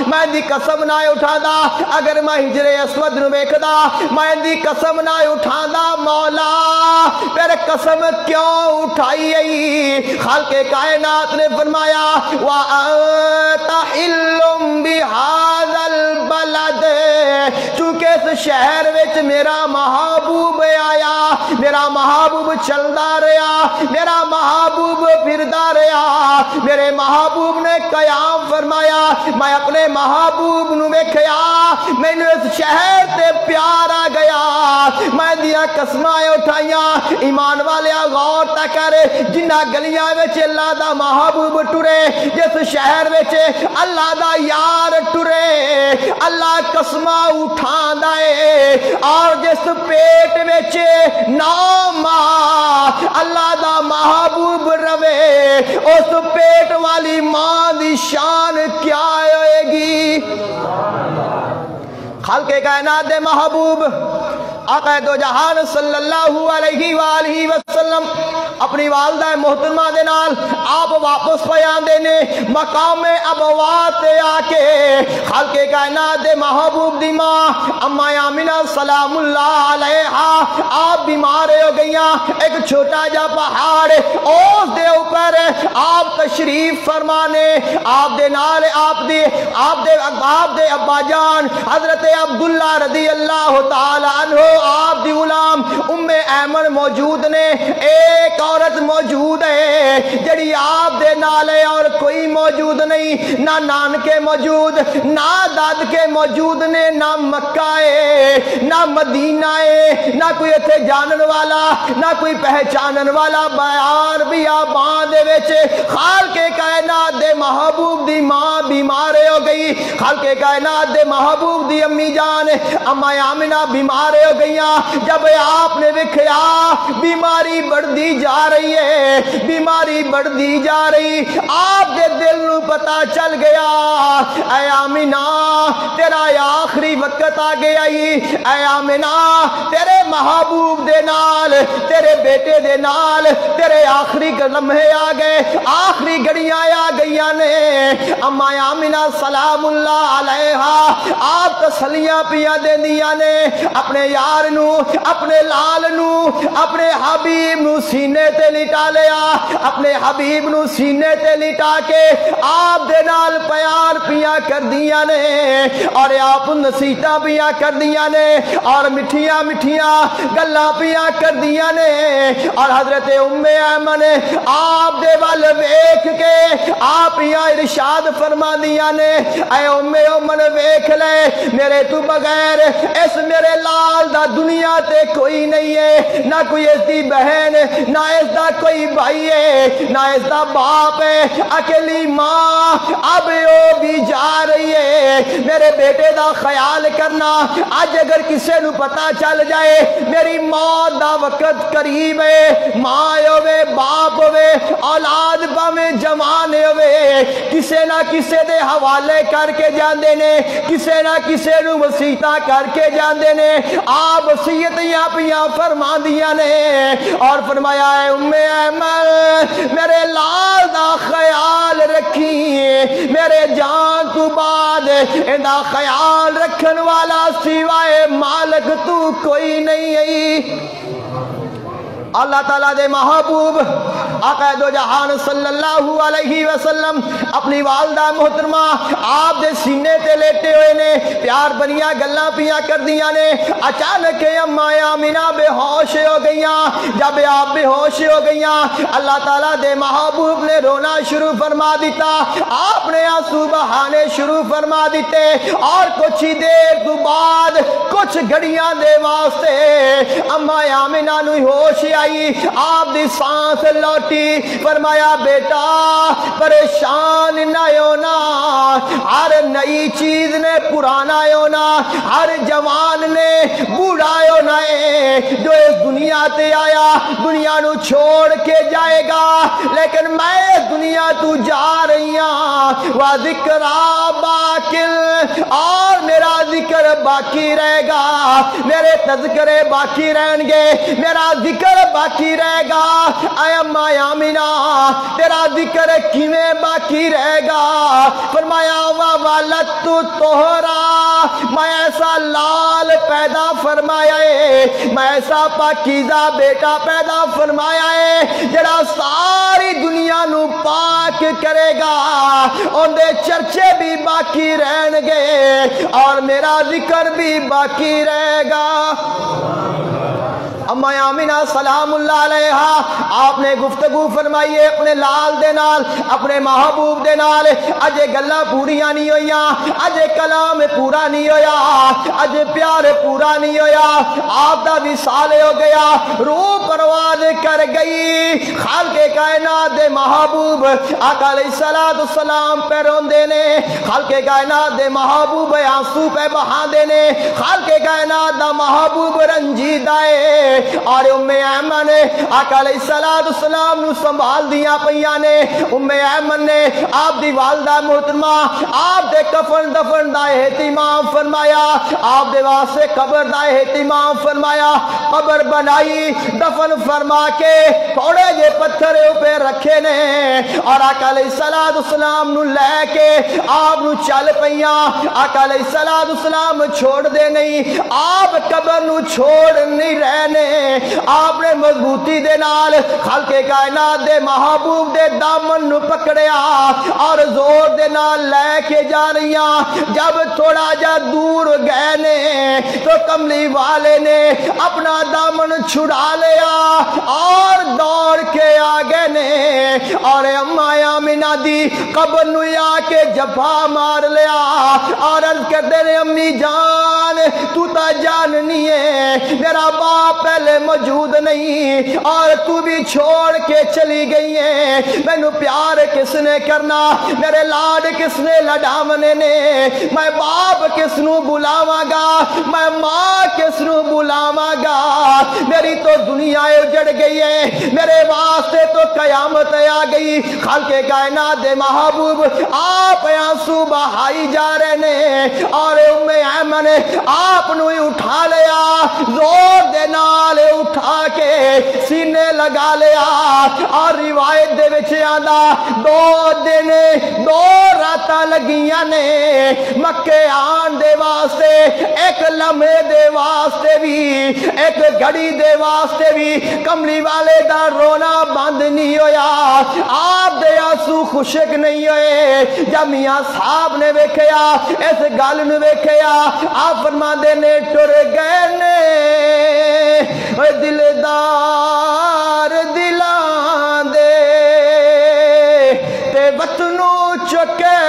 میں دی قسم نہ اٹھاندا اگر میں حجر اسود نو ویکھدا، میں دی قسم نہ اٹھاندا مولا پھر قسم کیوں اٹھائی ای؟ خالق کائنات نے فرمایا وَأَنْتَ حِلٌّ بِهَذَا الْبَلَدِ، چونکہ اس شہر وچ میرا محبوب آیا، میرا محبوب چلدا رہا، میرا محبوب پھردا رہا، میرے محبوب نے قیام فرمایا، میں اپنے محبوب نو ویکھیا، مینوں اس شہر تے پیار آ گیا، میں دیاں قسماں اٹھائیاں۔ ایمان والیا غور تا کر، جنہ گلیاں وچ اللہ دا محبوب ٹرے، جس شہر وچ اللہ دا یار ٹرے، اللہ قسماں اٹھاندا ہے، اور جس پیٹ وچ 9 ماہ اللہ دا محبوب روے، اس پیٹ والی ماں دی شان کیا ہوئے گی؟ خالق کائنات دے محبوب آقا دو جہان صلی اللہ علیہ وآلہ وسلم اپنی والدہ محترمہ دے نال آپ واپس پیان دینے مقام ابوات آکے خالق کائنات دے محبوب دی ماں اما آمینہ سلام اللہ علیہا آپ بیمار ہو گئیاں، ایک چھوٹا جا پہاڑ اس دے اوپر آپ تشریف فرمانے، آپ دے نال آپ دے ابا جان حضرت عبداللہ رضی اللہ تعالی عنہ، آپ دی غلام ام ایمن موجود نے، ایک عورت موجود ہے جڑی آپ دے نالے اور کوئی موجود نہیں، نہ نانکے موجود، نہ دادکے موجود نے، نہ مکہ ہے نہ مدینہ ہے، نہ کوئی اتھے جانن والا نہ کوئی پہچانن والا، بیار بھی آبان دے ویچے خالق کائنات دے محبوب دی ماں بیمار ہو گئی، خالق کائنات دے محبوب دی امی جان اما آمنہ بیمار ہو گئیاں، جب آپ نے وکھیا بیماری بڑھ دی جا رہی ہے، بیماری بڑھ دی جا رہی، آپ دے دل نو پتا چل گیا اے آمنہ تیرا آخری وقت آ گیا ہی، اے آمنہ تیرے محبوب دے نال تیرے بیٹے دے نال تیرے آخری لمحے آ گئے، آخری گھڑیاں آ گئیاں نے۔ اما آمنہ سلام اللہ علیہا آپ تسلیاں پیاں دے دیا نے، اپنے یار نو اپنے لال نو اپنے حبیب نو سینے تے لٹا لیا، اپنے حبیب نو سینے تے لٹا کے آپ دے نال پیار پیاں کر دیا نے، اور آپ نصیحتاں پیاں کر دیا نے، اور مٹھیاں مٹھیاں گلاں پیاں کر دیا نے، اور حضرت ام ایمن آپ دے وال ویکھ کے آپ یہاں ارشاد فرما دیا نے، اے ام ایمن ویکھ لے میرے تو بغیر اس میرے لال دا دنیا تے کوئی نہیں ہے، نہ کوئی اس دی بہن، نہ اس دا کوئی بھائی ہے، نہ اس دا باپ ہے، اکیلی ماں اب وہ بھی جا رہی ہے، میرے بیٹے دا خیال کرنا، آج اگر کسے نو پتا چل جائے میری موت دا وقت قریب ہے، ماں ہوئے باپ ہوئے اولاد باویں جوان ہوئے، کسے نہ کسے دے حوالے کر کے جاندے نے، کسے نہ کسے نو وصیتاں کر کے جاندے نے، آپ وصیتیاں پیاں فرما دیا نے، اور فرمایا ہے ام ایمن میرے لال دا خیال رکھی، میرے جان تو بعد اندا خیال رکھن والا سوائے مالک تو کوئی نہیں ہے۔ اللہ تعالیٰ دے محبوب آقا دو جہان صلی اللہ علیہ وسلم اپنی والدہ محترمہ آپ دے سینے تے لیٹے ہوئے نے، پیار بنیاں گلاں پیاں کر دیا نے، اچانک اما آمنہ بے ہوش ہو گئیاں، جب آپ بے ہوش ہو گئیاں اللہ تعالیٰ دے محبوب نے رونا شروع فرما دیتا، آپ نے آنسو بہانے شروع فرما دیتے، اور کچھ ہی دیر تو بعد کچھ گھڑیاں دے واسطے اما آمنہ نو ہوش آئی آپ دی سانس لوٹی فرمایا بیٹا پریشان نہ ہونا ہر نئی چیز نے پرانا ہونا ہر جوان نے بوڑھا ہونا ہے جو اس دنیا تے آیا دنیا نو چھوڑ کے جائے گا لیکن میں دنیا تو جا رہی ہوں وَذِكْرَا بَاقٍ اور میرا ذکر باقی رہے گا میرے تذکرے باقی رہیں گے میرا ذکر باقی رہے گا اے اماں آمینہ تیرا ذکر کیویں باقی رہے گا فرمایا وَوَلَدْتُ طُہْرًا میں ایسا لال پیدا فرمایا ہے میں ایسا پاکیزہ بیٹا پیدا فرمایا ہے جڑا ساری دنیا نو پاک کرے گا ان دے چرچے بھی باقی رہیں گے اور میرا ذکر بھی باقی رہے گا اماں آمینہ سلام اللہ علیہا آپ نے گفتگو فرمائی ہے اپنے لال دے نال اپنے محبوب دے نال اجے گلا پوریاں نہیں ہویاں اجے کلام پورا نہیں ہویا اجے پیار پورا نہیں ہویا آپ دا وصال ہو گیا روح پرواز کر گئی خالق کائنات دے محبوب آقا علیہ السلام پہ روندے نے خالق کائنات دے محبوب آنسو پہ بہاندے نے خالق کائنات دا محبوب رنجیدہ ہے اور ام ایمن آقا علیہ السلام نو سنبھال دیا پہیاں نے ام ایمن نے آپ دی والدہ محترمہ آپ دے کفن دفن دا اہتمام فرمایا آپ دے واسطے قبر دا اہتمام فرمایا قبر بنائی دفن فرما کے تھوڑے جے پتھر پہ رکھے نے اور آقا علیہ السلام نو لے کے آپ نو چل پہیاں آقا علیہ السلام چھوڑ دے نہیں آپ قبر نو چھوڑ نہیں رہنے آپ نے مضبوطی دے نال خالق کائنات دے محبوب دے دامن نو پکڑیا اور زور دے نال لے کے جا رہیاں جب تھوڑا جا دور گئے نے تو کملی والے نے اپنا دامن چھڑا لیا اور دوڑ کے آگے نے اور اماں آمینہ دی قبر نو آ کے جبھا مار لیا اور عرض کرتے نے امی جان تو تا جاننی ہے میرا باپ پہلے موجود نہیں اور تو بھی چھوڑ کے چلی گئی ہے میں نو پیار کس نے کرنا میرے لاڈ کس نے لڈامنے نے میں باپ کس نو بلاواں گا میں ماں کس نو بلاواں گا میری تو دنیا اجڑ گئی ہے میرے واسطے تو قیامت آ گئی خالق کائنات دے محبوب آپ آنسو بہائی جا رہے نے اور ام ایمن آپ نو اٹھا لیا زور دے نال اٹھا کے سینے لگا لیا اور روایت دے وچ آندا 2 دن 2 راتاں لگیاں نے مکے آن دے واسطے ایک لمحے دے واسطے بھی ایک گھڑی دے واسطے بھی کملی والے دا رونا بند نہیں ہویا آپ دے آنسو خشک نہیں ہوئے جب میاں صاحب نے ویکھیا اس گل نو ویکھیا آپ فرماندے نے ٹر گئے نے دلدار دلان دے تے وطنوں چکے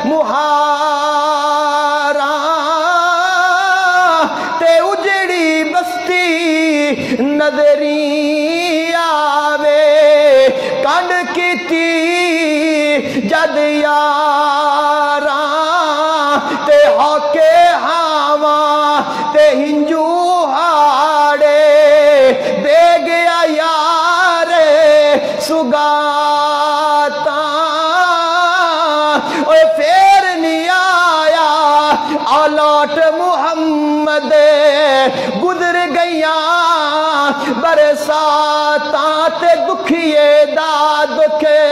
مہاراں تے اجڑی بستی نظری آوے کنڈ کیتی جد یاراں تے ہوکے ہاواں تے ہنجو سگاتا اور پھر نہیں آیا لوٹ محمد گزر گئیاں برساتاں تے دکھیے دا دکھے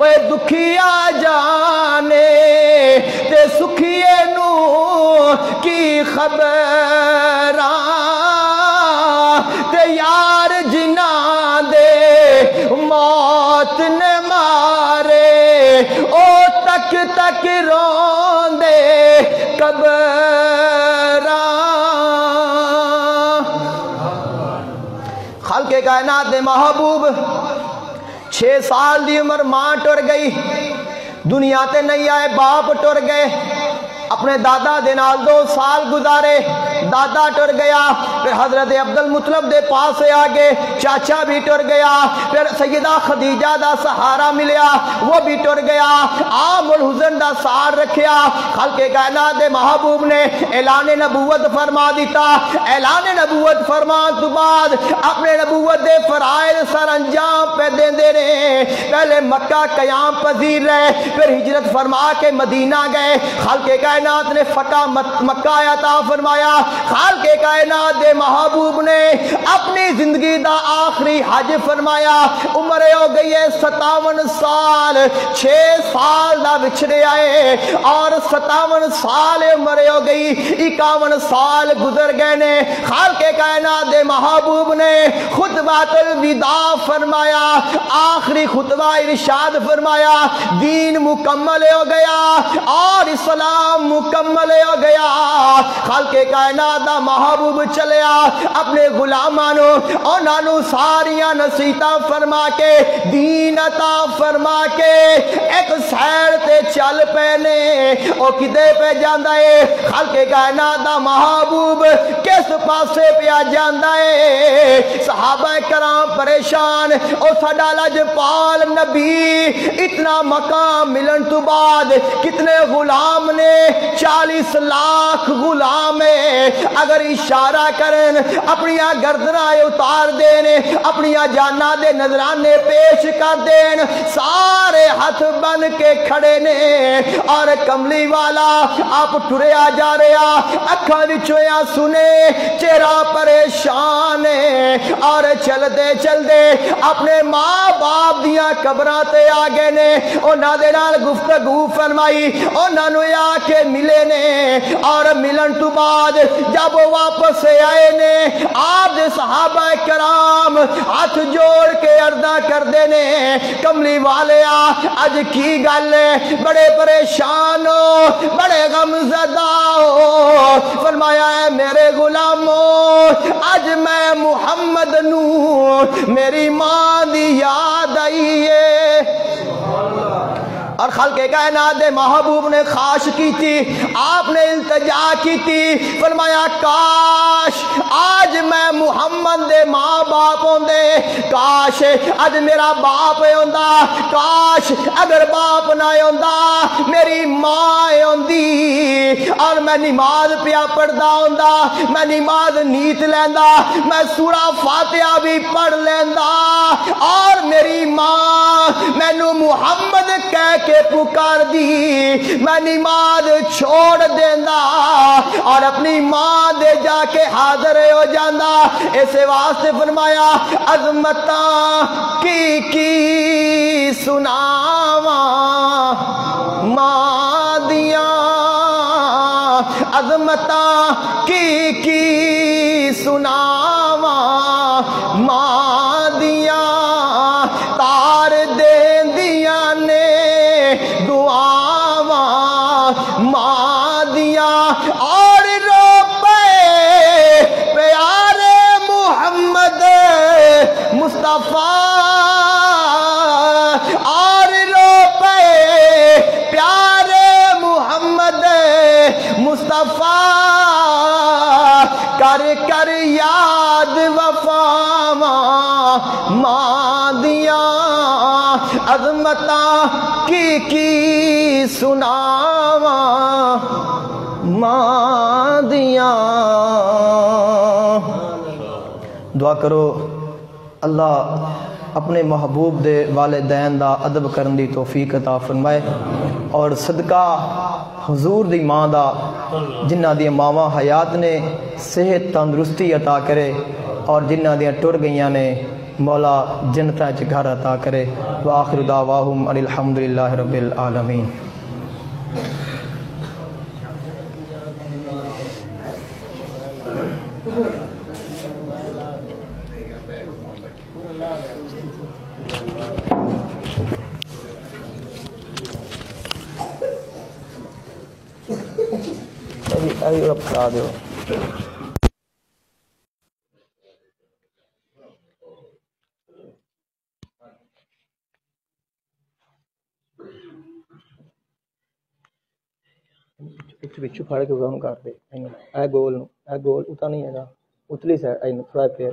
وہ دکھیا جانے تے سکھیے نو کی خبراں تے یار جنہ دے موت نے مارے او تک تک روندے قبراں خالق کائنات دے محبوب 6 سال دی عمر ماں ٹر گئی دنیا تے نہیں آئے باپ ٹر گئے اپنے دادا دے نال 2 سال گزارے، دادا ٹر گیا، پھر حضرت عبد المطلب دے پاس سے آگے چاچا بھی ٹر گیا، پھر سیدہ خدیجہ دا سہارا ملیا، وہ بھی ٹر گیا، عام الحزن دا سار رکھیا۔ خالق کائنات دے محبوب نے اعلان نبوت فرما دیتا۔ اعلان نبوت فرمان تو بعد اپنے نبوت دے فرائض سر انجام پہ دے دے رہے۔ پہلے مکہ قیام پذیر رہے، پھر ہجرت فرما کے مدینہ گئے۔ خالق کائنات نے فتح مکہ عطا فرمایا۔ خالق کائنات دے محبوب نے اپنی زندگی دا آخری حج فرمایا۔ عمر ہو گئی ہے 57 سال، 6 سال دا بچھڑے آئے اور 57 سال عمر ہو گئی، 51 سال گزر گئے نے۔ خالق کائنات دے محبوب نے خطبہ الوداع فرمایا، آخری خطبہ ارشاد فرمایا، دین مکمل ہو گیا اور اسلام مکمل ہو گیا۔ خالق کائنات دا محبوب چلیا اپنے غلامانو انہوں ساریاں نصیحتاں فرما کے دین عطا فرما کے ایک سیر تے چل پینے۔ او کدے پہ جاندا ہے؟ خالق کائنات دا محبوب کس پاسے پہ جاندا ہے؟ صحابہ کرام پریشان، او ساڈا لجپال نبی اتنا مقام ملن تو بعد کتنے غلام نے؟ 40 لاکھ غلام ہے، اگر اشارہ کرن اپنی گردناں اتار دین، اپنی جاناں دے نظرانے پیش کر دین، سارے ہاتھ بن کے کھڑے نے۔ اور کملی والا آپ ٹریا جا رہا، اکھاں وچوں سنے، چہرہ پریشان ہے، اور چل دے اپنے ماں باپ دیاں قبراں تے آگے نے، انہاں دے نال گفتگو فرمائی، انہاں نوں آ کے ملے نے۔ اور ملن تو بعد جب وہ واپس آئے نے، آپ دے صحابہ کرام ہاتھ جوڑ کے عرضاں کر دینے، کملی والے اج کی گل ہے؟ بڑے پریشان ہو، بڑے غم زدہ ہو۔ فرمایا ہے میرے غلاموں، اج میں محمد نو میری ماں دی یاد آئی ہے۔ اور خالق کائنات دے محبوب نے خواہش کی تھی، آپ نے التجا کی تھی، فرمایا کاش آج میں محمد دے ماں باپ ہوندے، کاش آج میرا باپ ہوندا، کاش اگر باپ نہ ہوندا میری ماں ہوندی، اور میں نماز پیا پڑھدا ہوندا، میں نماز نیت لیندا، میں سورہ فاتحہ بھی پڑھ لیندا، اور میری ماں مینوں محمد کہہ کے پکار دی، میں نماز چھوڑ دیندا اور اپنی ماں دے جا کے حاضر ہو جاندا۔ اسے واسطے فرمایا عظمتاں کی سناواں ماں دیاں، عظمتاں کی سناواں ماں دیاں، تار دیندیاں نے دعاواں ماں دیاں، اور رو پے پیارے محمد مصطفیٰ، اور رو پے پیارے محمد مصطفیٰ، کر کر یاد وفاواں ماں دیاں، عظمتاں کی سناواں ماں دیاں۔ دعا کرو اللہ اپنے محبوب دے والدین دا ادب کرن دی توفیق عطا فرمائے، اور صدقہ حضور دی ماں دا جنہ دی ماواں حیات نے صحت تندرستی عطا کرے، اور جنہ دیاں ٹر گئیاں نے مولا جنتاں وچ گھر عطا کرے۔ وآخر دعواہم ان الحمدللہ رب العالمین۔ ابھی پڑھا دو۔ پچھو پھڑ کے کام کر دے اے گول اتا نہیں ہے اتلی سائڈ تھوڑا پھر